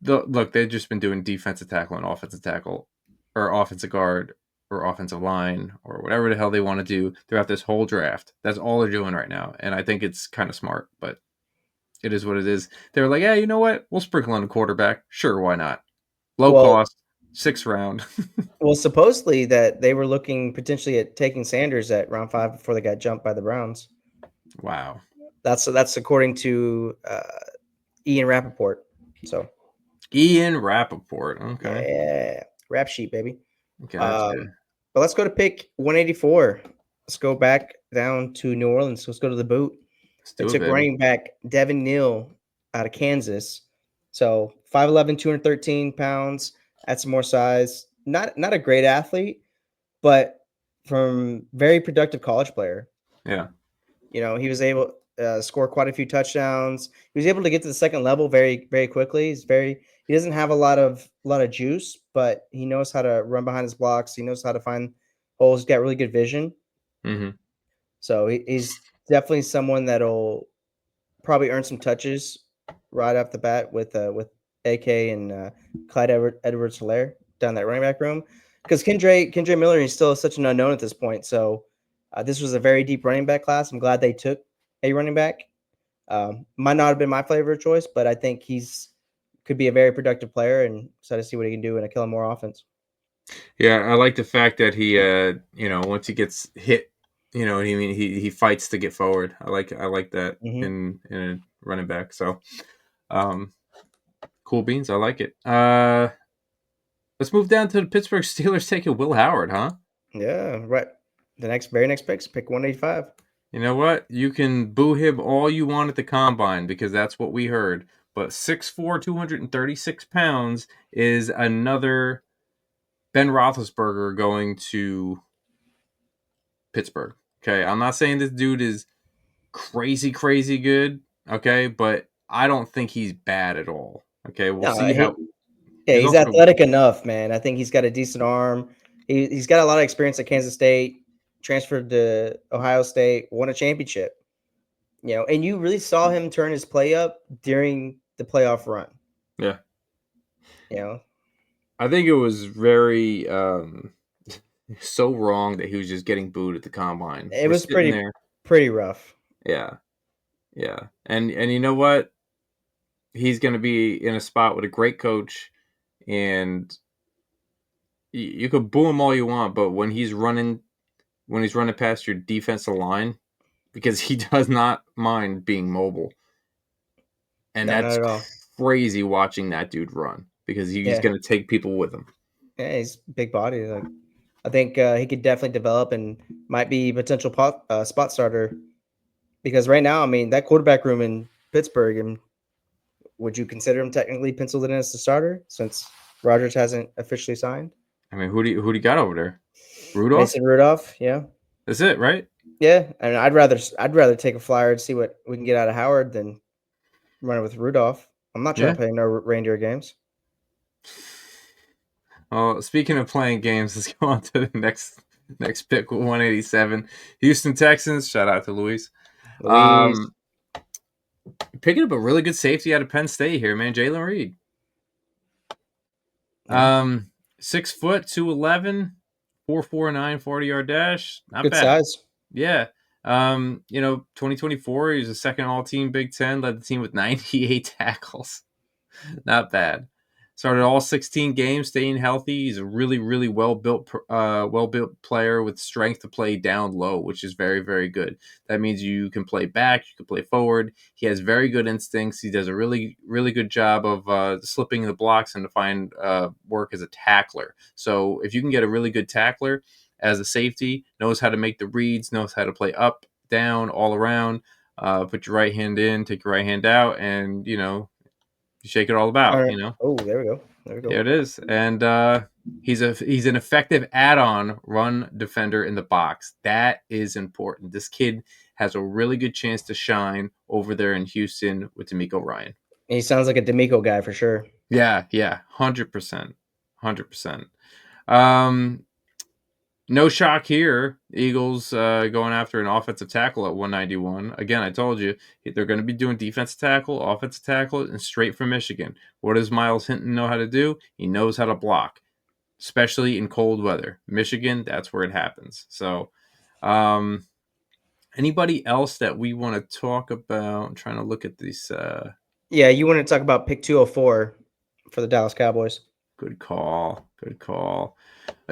look. They've just been doing defensive tackle and offensive tackle, or offensive guard, or offensive line, or whatever the hell they want to do throughout this whole draft. That's all they're doing right now, and I think it's kind of smart, but it is what it is. They're like, yeah, you know what? We'll sprinkle on a quarterback. Sure, why not? Low cost, 6th round. Well, supposedly that they were looking potentially at taking Sanders at round 5 before they got jumped by the Browns. Wow. That's according to Ian Rappaport. So Ian Rappaport. Okay. yeah, rap sheet, baby. Gotcha. But let's go to pick 184. Let's go back down to New Orleans. Let's go to the boot. They took running back Devin Neal out of Kansas. So 5'11", 213 pounds. Had some more size. Not a great athlete, but from very productive college player. Yeah. He was able to score quite a few touchdowns. He was able to get to the second level very, very quickly. He doesn't have a lot of juice, but he knows how to run behind his blocks. He knows how to find holes. He's got really good vision. Mm-hmm. So he's definitely someone that'll probably earn some touches right off the bat with AK and Clyde Edwards-Helaire down that running back room. Because Kendre Miller is still such an unknown at this point. So this was a very deep running back class. I'm glad they took a running back. Might not have been my flavor of choice, but I think could be a very productive player, and excited to see what he can do in a Kellen Moore offense. Yeah, I like the fact that he, once he gets hit, he fights to get forward. I like that in a running back. So, cool beans. I like it. Let's move down to the Pittsburgh Steelers taking Will Howard, huh? Yeah, right. The very next pick 185. You know what? You can boo him all you want at the combine because that's what we heard. But 6'4", 236 pounds is another Ben Roethlisberger going to Pittsburgh. Okay, I'm not saying this dude is crazy good. Okay, but I don't think he's bad at all. Okay, we'll see how. Yeah, he's athletic enough, man. I think he's got a decent arm. He's got a lot of experience at Kansas State. Transferred to Ohio State, won a championship. And you really saw him turn his play up during the playoff run. Yeah. I think it was very so wrong that he was just getting booed at the combine. It was pretty rough. Yeah. And you know what? He's going to be in a spot with a great coach, and you could boo him all you want, but when he's running past your defensive line, because he does not mind being mobile. And that's crazy watching that dude run because he's going to take people with him. Yeah, he's big body. I think he could definitely develop and might be a potential spot starter because right now, I mean, that quarterback room in Pittsburgh, and would you consider him technically penciled in as the starter since Rodgers hasn't officially signed? I mean, who do you got over there? Rudolph? Mason Rudolph, yeah. That's it, right? Yeah, and I'd rather take a flyer to see what we can get out of Howard than run it with Rudolph. I'm not trying to play no reindeer games. Well, speaking of playing games, let's go on to the next pick with 187. Houston Texans. Shout out to Luis. Picking up a really good safety out of Penn State here, man. Jalen Reed. 6 foot, 211, 4.49 40-yard dash. Not good bad. Size. Yeah. 2024, he was a second all-team Big Ten, led the team with 98 tackles. Not bad. Started all 16 games, staying healthy. He's a really, really well-built player with strength to play down low, which is very, very good. That means you can play back, you can play forward. He has very good instincts. He does a really, really good job of slipping the blocks and to find work as a tackler. So if you can get a really good tackler as a safety, knows how to make the reads, knows how to play up, down, all around, put your right hand in, take your right hand out, and, you shake it all All about, right. Oh, there we go. There we go. There it is. And he's an effective add-on run defender in the box. That is important. This kid has a really good chance to shine over there in Houston with D'Amico Ryan. He sounds like a D'Amico guy for sure. Yeah, 100%. 100%. No shock here. Eagles going after an offensive tackle at 191. Again, I told you they're going to be doing defensive tackle, offensive tackle, and straight from Michigan. What does Miles Hinton know how to do? He knows how to block, especially in cold weather. Michigan, that's where it happens. So, anybody else that we want to talk about? I'm trying to look at these. Yeah, you want to talk about pick 204 for the Dallas Cowboys. Good call. Good call.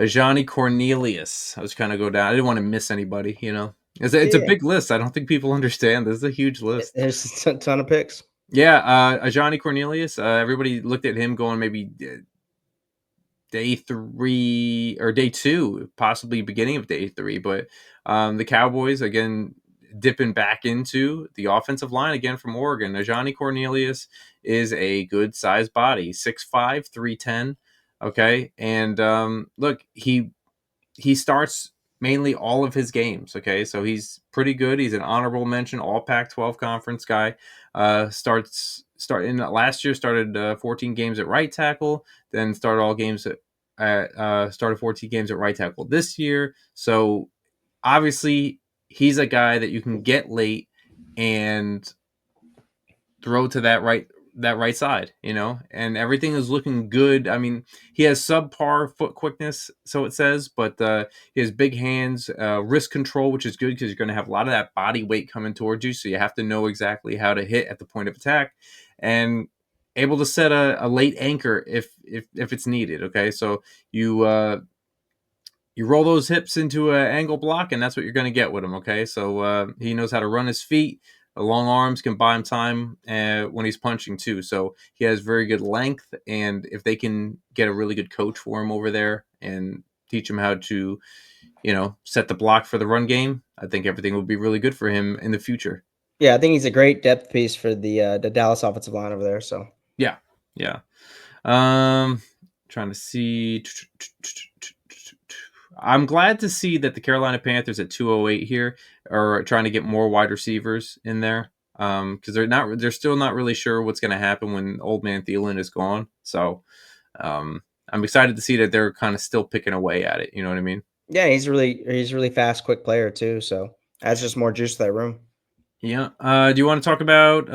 Johnny Cornelius. I was kind of go down. I didn't want to miss anybody, It's a Yeah. big list. I don't think people understand. This is a huge list. There's a ton of picks. Yeah, Johnny Cornelius. Everybody looked at him going maybe day 3 or day 2, possibly beginning of day 3. But the Cowboys, again, dipping back into the offensive line again from Oregon. Johnny Cornelius is a good sized body, 6'5", 310. Okay, and look, he starts mainly all of his games. Okay, so he's pretty good. He's an honorable mention, all Pac-12 conference guy. Last year started 14 games at right tackle, then started all games started 14 games at right tackle this year. So obviously he's a guy that you can get late and throw to that right side, and everything is looking good. I mean, he has subpar foot quickness, so it says, but he has big hands, wrist control, which is good because you're going to have a lot of that body weight coming towards you, so you have to know exactly how to hit at the point of attack, and able to set a late anchor if it's needed. Okay, so you roll those hips into an angle block, and that's what you're going to get with him. Okay, so he knows how to run his feet. The long arms can buy him time when he's punching too. So he has very good length, and if they can get a really good coach for him over there and teach him how to, set the block for the run game, I think everything will be really good for him in the future. Yeah, I think he's a great depth piece for the Dallas offensive line over there. So yeah. Trying to see. I'm glad to see that the Carolina Panthers at 208 here are trying to get more wide receivers in there because they're still not really sure what's going to happen when Old Man Thielen is gone. So I'm excited to see that they're kind of still picking away at it. You know what I mean? yeah, he's really fast, quick player too. So adds just more juice to that room. Yeah. Do you want to talk about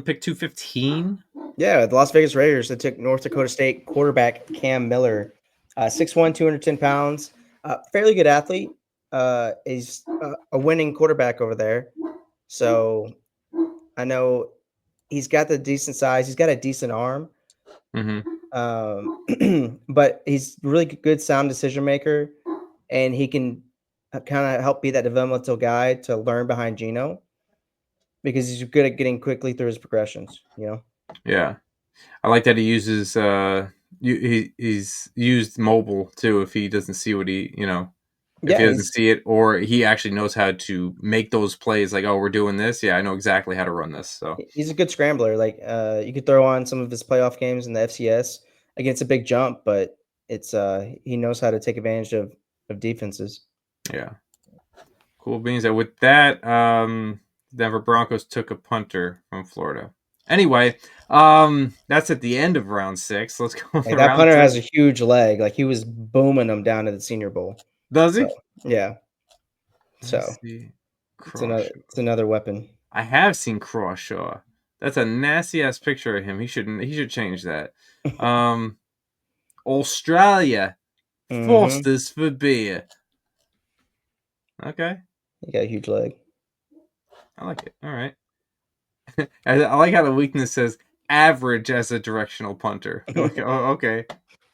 pick 215? Yeah, the Las Vegas Raiders, they took North Dakota State quarterback Cam Miller, 6'1", 210 pounds, fairly good athlete. He's a winning quarterback over there. So I know he's got the decent size. He's got a decent arm. But he's really good sound decision maker, and he can kind of help be that developmental guy to learn behind Geno because he's good at getting quickly through his progressions, Yeah. I like that he uses he's used mobile too if he doesn't see what if he doesn't see it, or he actually knows how to make those plays like, oh, we're doing this. Yeah, I know exactly how to run this. So he's a good scrambler. Like you could throw on some of his playoff games in the FCS against a big jump, but it's he knows how to take advantage of defenses. Yeah. Cool beans. And with that, Denver Broncos took a punter from Florida. Anyway, that's at the end of round 6. Let's go. Like, that punter has a huge leg. Like, he was booming them down to the Senior Bowl. Does he? So, yeah. So it's another weapon. I have seen Crawshaw. That's a nasty ass picture of him. He should change that. Australia, Foster's for beer. Okay. He got a huge leg. I like it. All right. I like how the weakness says average as a directional punter. Like, oh, okay.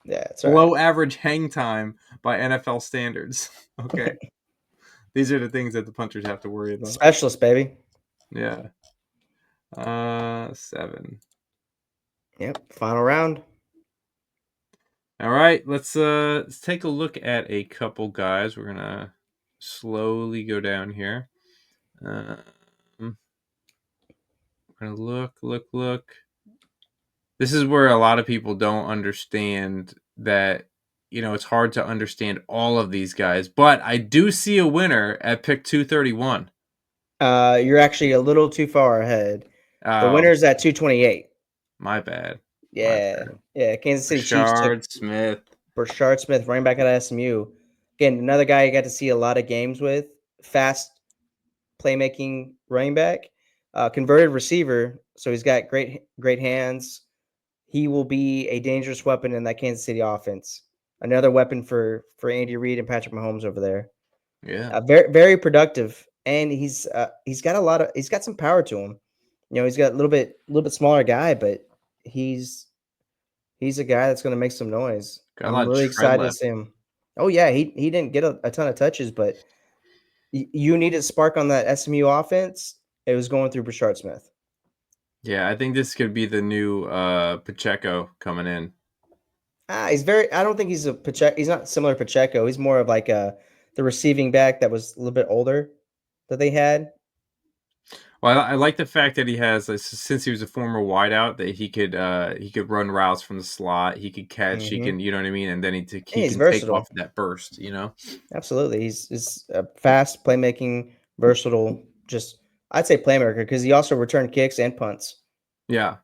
Yeah, that's right. Below average hang time by NFL standards. Okay. These are the things that the punters have to worry about. Specialist, baby. Yeah. 7. Yep. Final round. All right, let's take a look at a couple guys. We're gonna slowly go down here. We're gonna look. This is where a lot of people don't understand that, it's hard to understand all of these guys, but I do see a winner at pick 231. You're actually a little too far ahead. The Oh, winner's at 228. my bad. Yeah. Yeah. Kansas City Chiefs took Rashard Smith. Brashard Smith, running back at SMU. Again, another guy you got to see a lot of games with. Fast playmaking running back, converted receiver. So he's got great hands. He will be a dangerous weapon in that Kansas City offense. Another weapon for Andy Reid and Patrick Mahomes over there. Yeah. Very very productive, and he's got some power to him. He's got a little bit smaller guy, but he's a guy that's going to make some noise. Got a lot I'm of really tread excited to left. see him. Oh yeah, he didn't get a ton of touches, but you needed a spark on that SMU offense. It was going through Brashard Smith. Yeah, I think this could be the new Pacheco coming in. I don't think he's a Pacheco. He's not similar to Pacheco. He's more of like the receiving back that was a little bit older that they had. Well, I like the fact that he has, since he was a former wideout, that he could run routes from the slot. He could catch. He Mhm. can, you know what I mean, and then he Yeah, can he's take versatile. off that burst. Absolutely. He's a fast playmaking, versatile. Just I'd say playmaker because he also returned kicks and punts. Yeah.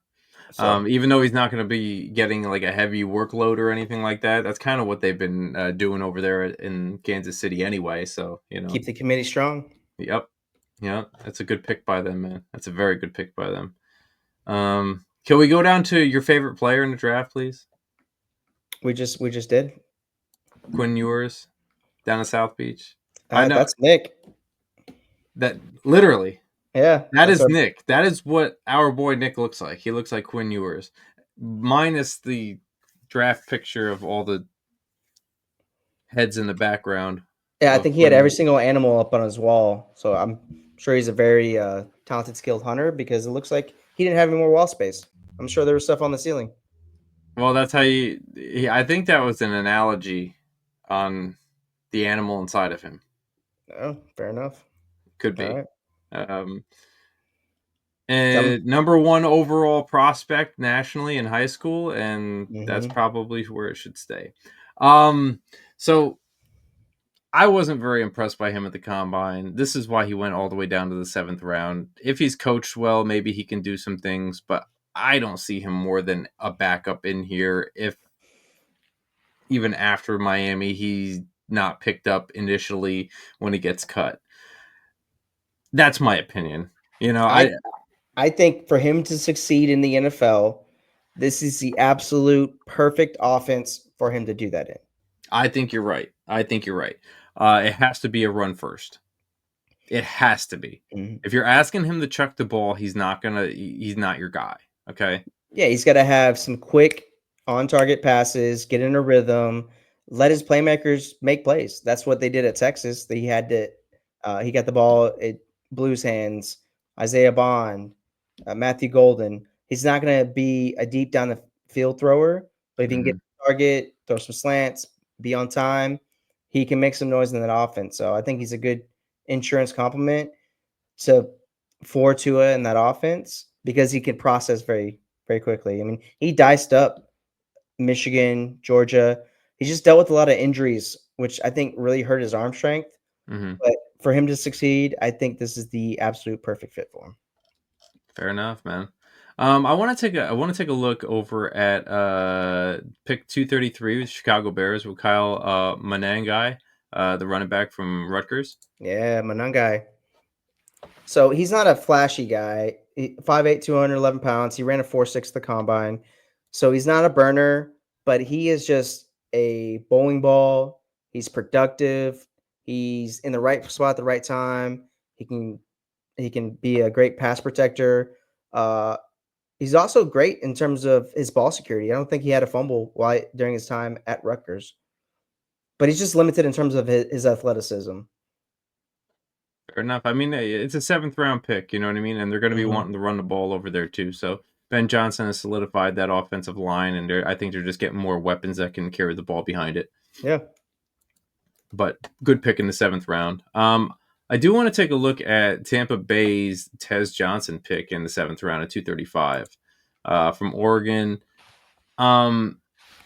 So Even though he's not going to be getting like a heavy workload or anything like that, that's kind of what they've been doing over there in Kansas City anyway. So keep the committee strong. Yep. Yeah, that's a good pick by them, man. That's a very good pick by them. Can we go down to your favorite player in the draft, please? We just did. Quinn Ewers down at South Beach. I know That's Nick. that literally. Yeah, That that's is Nick. That is what our boy Nick looks like. He looks like Quinn Ewers, minus the draft picture of all the heads in the background. Yeah, I of think he had Quinn every Ewers. single animal up on his wall. So I'm sure he's a very talented, skilled hunter because it looks like he didn't have any more wall space. I'm sure there was stuff on the ceiling. Well, that's how I think that was an analogy on the animal inside of him. Oh, fair enough. Could All be. right. And number 1 overall prospect nationally in high school, and that's Mhm. probably where it should stay. So I wasn't very impressed by him at the combine. This is why he went all the way down to the 7th round. If he's coached well, maybe he can do some things, but I don't see him more than a backup in here. If even after Miami, he's not picked up initially when he gets cut. That's my opinion. I think for him to succeed in the NFL, this is the absolute perfect offense for him to do that in. I think you're right. It has to be a run first. It has to be. Mhm. If you're asking him to chuck the ball, he's not your guy. Okay. Yeah, he's got to have some quick on target passes, get in a rhythm, let his playmakers make plays. That's what they did at Texas. He got the ball, it blew his hands. Isaiah Bond, Matthew Golden. He's not going to be a deep down the field thrower, but if he can get Mhm. target, throw some slants, be on time, he can make some noise in that offense. So I think he's a good insurance complement to for Tua in that offense because he can process very, very quickly. I mean, he diced up Michigan, Georgia. He just dealt with a lot of injuries, which I think really hurt his arm strength. Mhm. But for him to succeed, I think this is the absolute perfect fit for him. Fair enough, man. I want to take a look over at pick 233 with Chicago Bears with Kyle Manangai, the running back from Rutgers. Yeah, Manangai. So he's not a flashy guy. 5'8", 211 pounds. He ran a 4.6 the combine. So he's not a burner, but he is just a bowling ball. He's productive. He's in the right spot at the right time. He can be a great pass protector. Uh, He's also great in terms of his ball security. I don't think he had a fumble during his time at Rutgers, but he's just limited in terms of his athleticism. Fair enough. I mean, it's a 7th-round pick, you know what I mean? And they're going to be Mhm. wanting to run the ball over there too. So Ben Johnson has solidified that offensive line, and I think they're just getting more weapons that can carry the ball behind it. Yeah. But good pick in the 7th round. I do want to take a look at Tampa Bay's Tez Johnson pick in the 7th round at 235 from Oregon.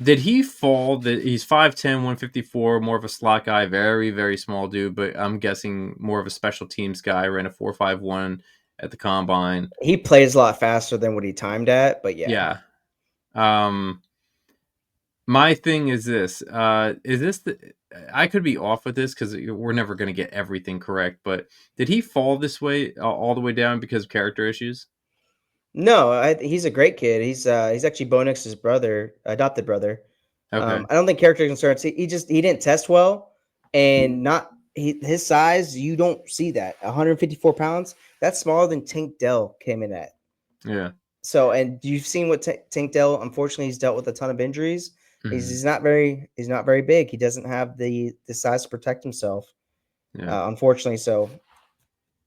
Did he fall? He's 5'10", 154, more of a slot guy, very, very small dude, but I'm guessing more of a special teams guy, ran a 4.51 at the combine. He plays a lot faster than what he timed at, but yeah. My thing is this. I could be off with this because we're never going to get everything correct, but did he fall this way all the way down because of character issues? No, he's a great kid. He's actually Bo Nix's brother, adopted brother. Okay. I don't think character concerns. He didn't test well, and not his size. You don't see that 154 pounds. That's smaller than Tank Dell came in at. Yeah. So, and you've seen what Tank Dell. Unfortunately, he's dealt with a ton of injuries. He's not very big. He doesn't have the size to protect himself. Yeah. Unfortunately, so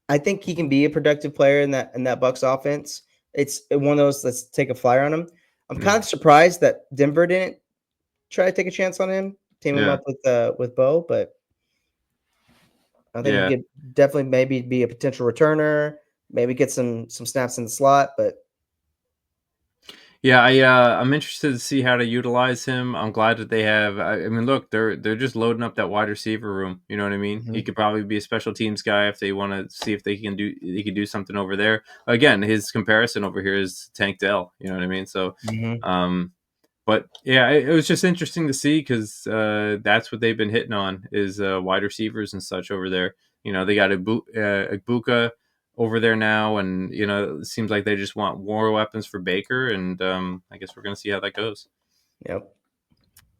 I think he can be a productive player in that Bucks offense. It's one of those. Let's take a flyer on him. I'm kind of surprised that Denver didn't try to take a chance on him, team him Yeah. up with Bo, but I think he Yeah. could definitely maybe be a potential returner, maybe get some snaps in the slot, but Yeah, I'm interested to see how to utilize him. I'm glad that they have. I mean, look, they're just loading up that wide receiver room. You know what I mean? He could probably be a special teams guy if they want to see if they can do something over there. Again, his comparison over here is Tank Dell. You know what I mean? So, but yeah, it was just interesting to see because that's what they've been hitting on is wide receivers and such over there. You know, they got Ibuka over there now, and you know, it seems like they just want war weapons for Baker, and I guess we're gonna see how that goes. Yep.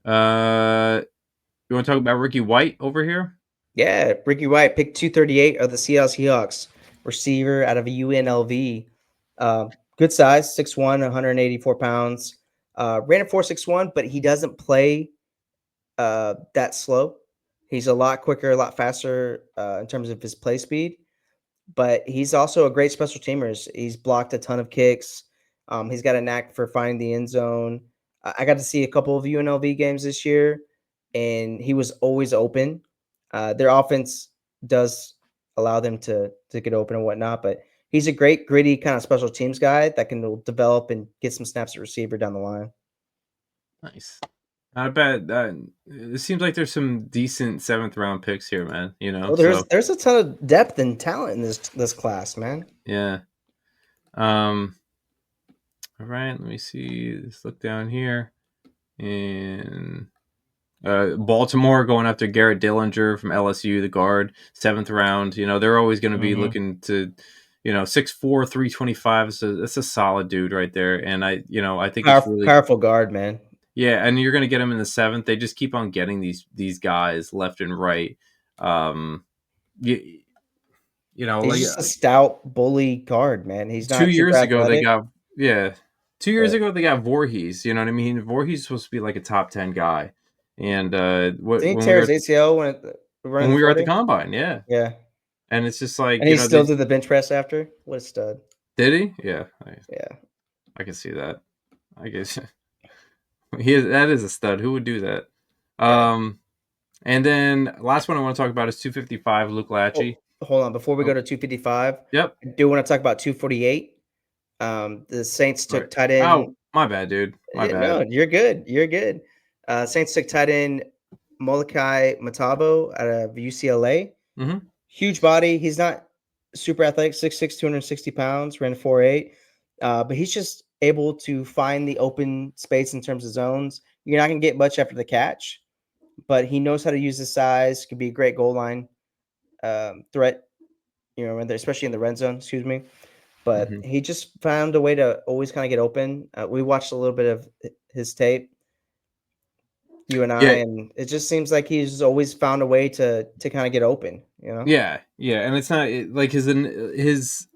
You want to talk about Ricky White over here? Yeah, Ricky White picked 238 of the Seattle Seahawks, receiver out of UNLV. Good size, 6'1", 184 pounds. Ran a 4.61, but he doesn't play that slow. He's a lot quicker, a lot faster in terms of his play speed. But he's also a great special teamer. He's blocked a ton of kicks. He's got a knack for finding the end zone. I got to see a couple of UNLV games this year, and he was always open. Their offense does allow them to get open and whatnot, but he's a great, gritty kind of special teams guy that can develop and get some snaps at receiver down the line. Nice. I bet it seems like there's some decent 7th round picks here, man. You know, There's a ton of depth and talent in this class, man. Yeah. All right, let me see. Let's look down here. And Baltimore going after Garrett Dillinger from LSU, the guard, 7th round. You know, they're always going to be looking to, 6'4", 325. It's a solid dude right there. And I think it's really powerful guard, man. Yeah, and you're going to get him in the 7th. They just keep on getting these guys left and right. He's just a stout bully guard, man. He's not 2 years ago athletic. they got 2 years ago they got Voorhees. You know what I mean? Voorhees is supposed to be like a top 10 guy, and Did he tear his ACL when we were at the combine? Yeah, yeah. And it's just like And he still did the bench press after. What a stud! Did he? Yeah, yeah. I can see that. I guess that is a stud. Who would do that? Yeah. And then last one I want to talk about is 255 Luke Lachey. Hold on, before we go to 255. Yep. I do want to talk about 248. The Saints took tight end. Oh, my bad, dude. My bad. No, you're good. You're good. Saints took tight end Molokai Matabo out of UCLA. Huge body. He's not super athletic, 6'6", 260 pounds, ran 4.8. But he's just able to find the open space in terms of zones. You're not going to get much after the catch, but he knows how to use his size. Could be a great goal line threat, especially in the red zone, excuse me. But he just found a way to always kind of get open. We watched a little bit of his tape, you and I, and it just seems like he's always found a way to kind of get open, Yeah, and it's not like his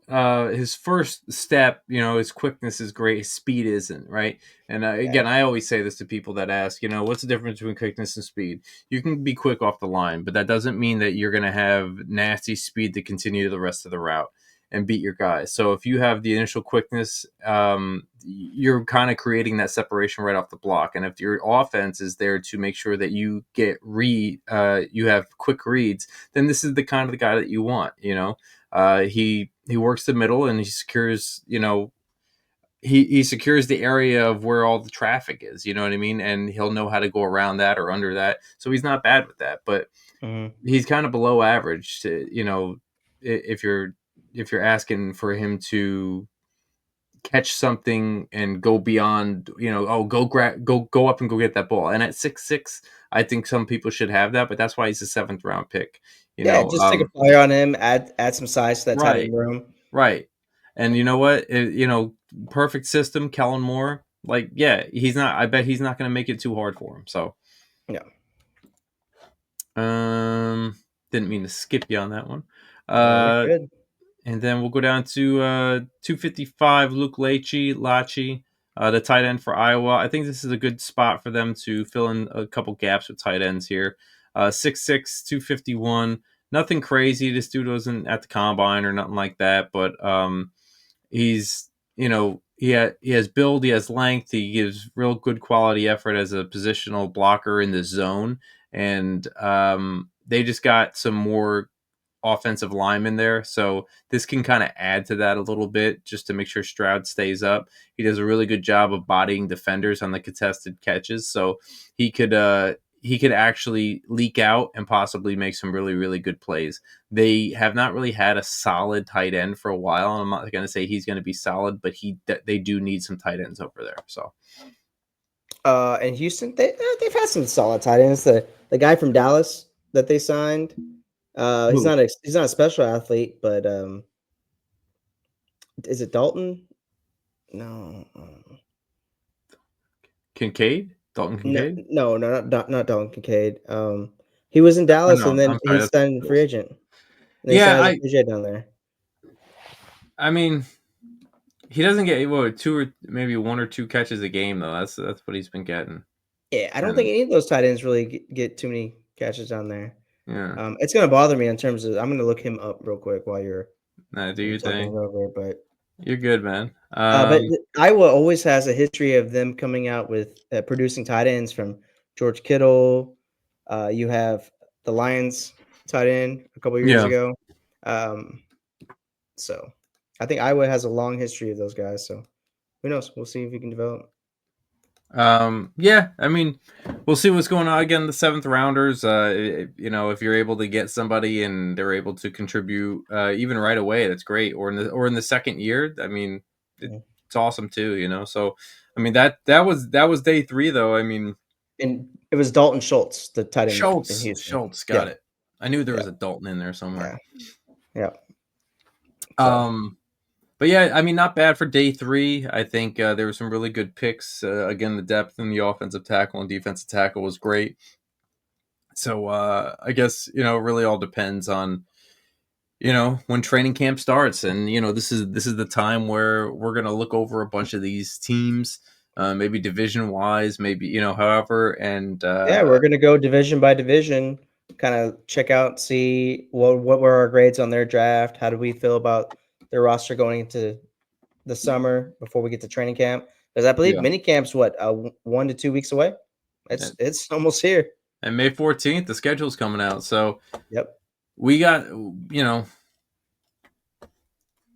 his first step, his quickness is great, his speed isn't, right? And again, I always say this to people that ask, what's the difference between quickness and speed? You can be quick off the line, but that doesn't mean that you're going to have nasty speed to continue the rest of the route and beat your guys. So if you have the initial quickness, you're kind of creating that separation right off the block. And if your offense is there to make sure that you get you have quick reads, then this is the kind of the guy that you want. He works the middle and he secures, he secures the area of where all the traffic is. You know what I mean? And he'll know how to go around that or under that. So he's not bad with that, but he's kind of below average to, if you're asking for him to catch something and go beyond, go up and go get that ball. And at 6'6", I think some people should have that, but that's why he's a 7th round pick. Just take a flyer on him, add some size to that tight end room. Right. And you know what? Perfect system, Kellen Moore. Like, yeah, I bet he's not going to make it too hard for him. So, yeah. Didn't mean to skip you on that one. Good. And then we'll go down to 255, Luke Lachey, the tight end for Iowa. I think this is a good spot for them to fill in a couple gaps with tight ends here. 6'6", 251. Nothing crazy. This dude wasn't at the combine or nothing like that, but he's, he has build, he has length, he gives real good quality effort as a positional blocker in the zone, and they just got some more offensive linemen there, so this can kind of add to that a little bit just to make sure Stroud stays up. He does a really good job of bodying defenders on the contested catches, so he could actually leak out and possibly make some really, really good plays. They have not really had a solid tight end for a while. I'm not going to say he's going to be solid, but they do need some tight ends over there. So, in Houston, they've had some solid tight ends. The guy from Dallas that they signed, he's not a special athlete, but is it Dalton? No, Kincaid. Dalton Kincaid? No, not Dalton Kincaid. He was in Dallas and then he signed free agent. I down there. I mean, he doesn't get 2 or maybe 1 or 2 catches a game though. That's what he's been getting. Yeah, I don't think any of those tight ends really get too many catches down there. Yeah. It's gonna bother me in terms of I'm gonna look him up real quick while you're. Do your thing. Over, but you're good, man. But Iowa always has a history of them coming out with producing tight ends from George Kittle. You have the Lions tight end a couple years ago. So I think Iowa has a long history of those guys. So who knows? We'll see if we can develop. Yeah, I mean, we'll see what's going on. Again, the 7th rounders, if you're able to get somebody and they're able to contribute even right away, that's great. Or in the second year, I mean, it's awesome too, So, I mean, that was day 3 though. I mean, and it was Dalton Schultz, the tight end. Schultz, got it. I knew there was a Dalton in there somewhere. Yeah. But yeah, I mean, not bad for day 3. I think there were some really good picks. Again, the depth in the offensive tackle and defensive tackle was great. So I guess, it really all depends on, when training camp starts. And, this is the time where we're going to look over a bunch of these teams, maybe division wise, maybe, however. And we're going to go division by division, kind of check out, see what were our grades on their draft. How do we feel about their roster going into the summer before we get to training camp? Because I believe mini camp's 1 to 2 weeks away. It's almost here. And May 14th, the schedule's coming out. So we got,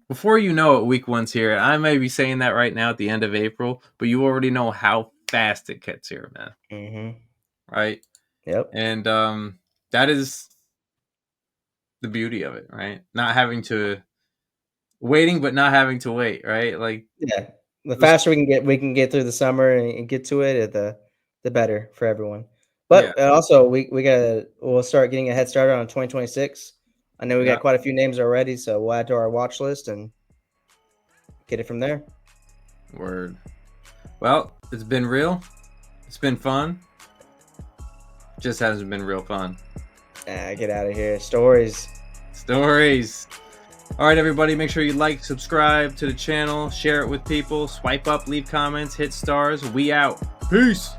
before week 1's here. I may be saying that right now at the end of April, but you already know how fast it gets here, man. Mm-hmm. Right? Yep. And that is the beauty of it, right? Not having to waiting, but not having to wait, right? Like, the faster we can get through the summer and get to it, the better for everyone. But also we'll start getting a head start on 2026. I know we got quite a few names already, so we'll add to our watch list and get it from there. Word. Well, it's been real. It's been fun. Just hasn't been real fun. Get out of here. Stories. All right, everybody, make sure you like, subscribe to the channel, share it with people, swipe up, leave comments, hit stars. We out. Peace.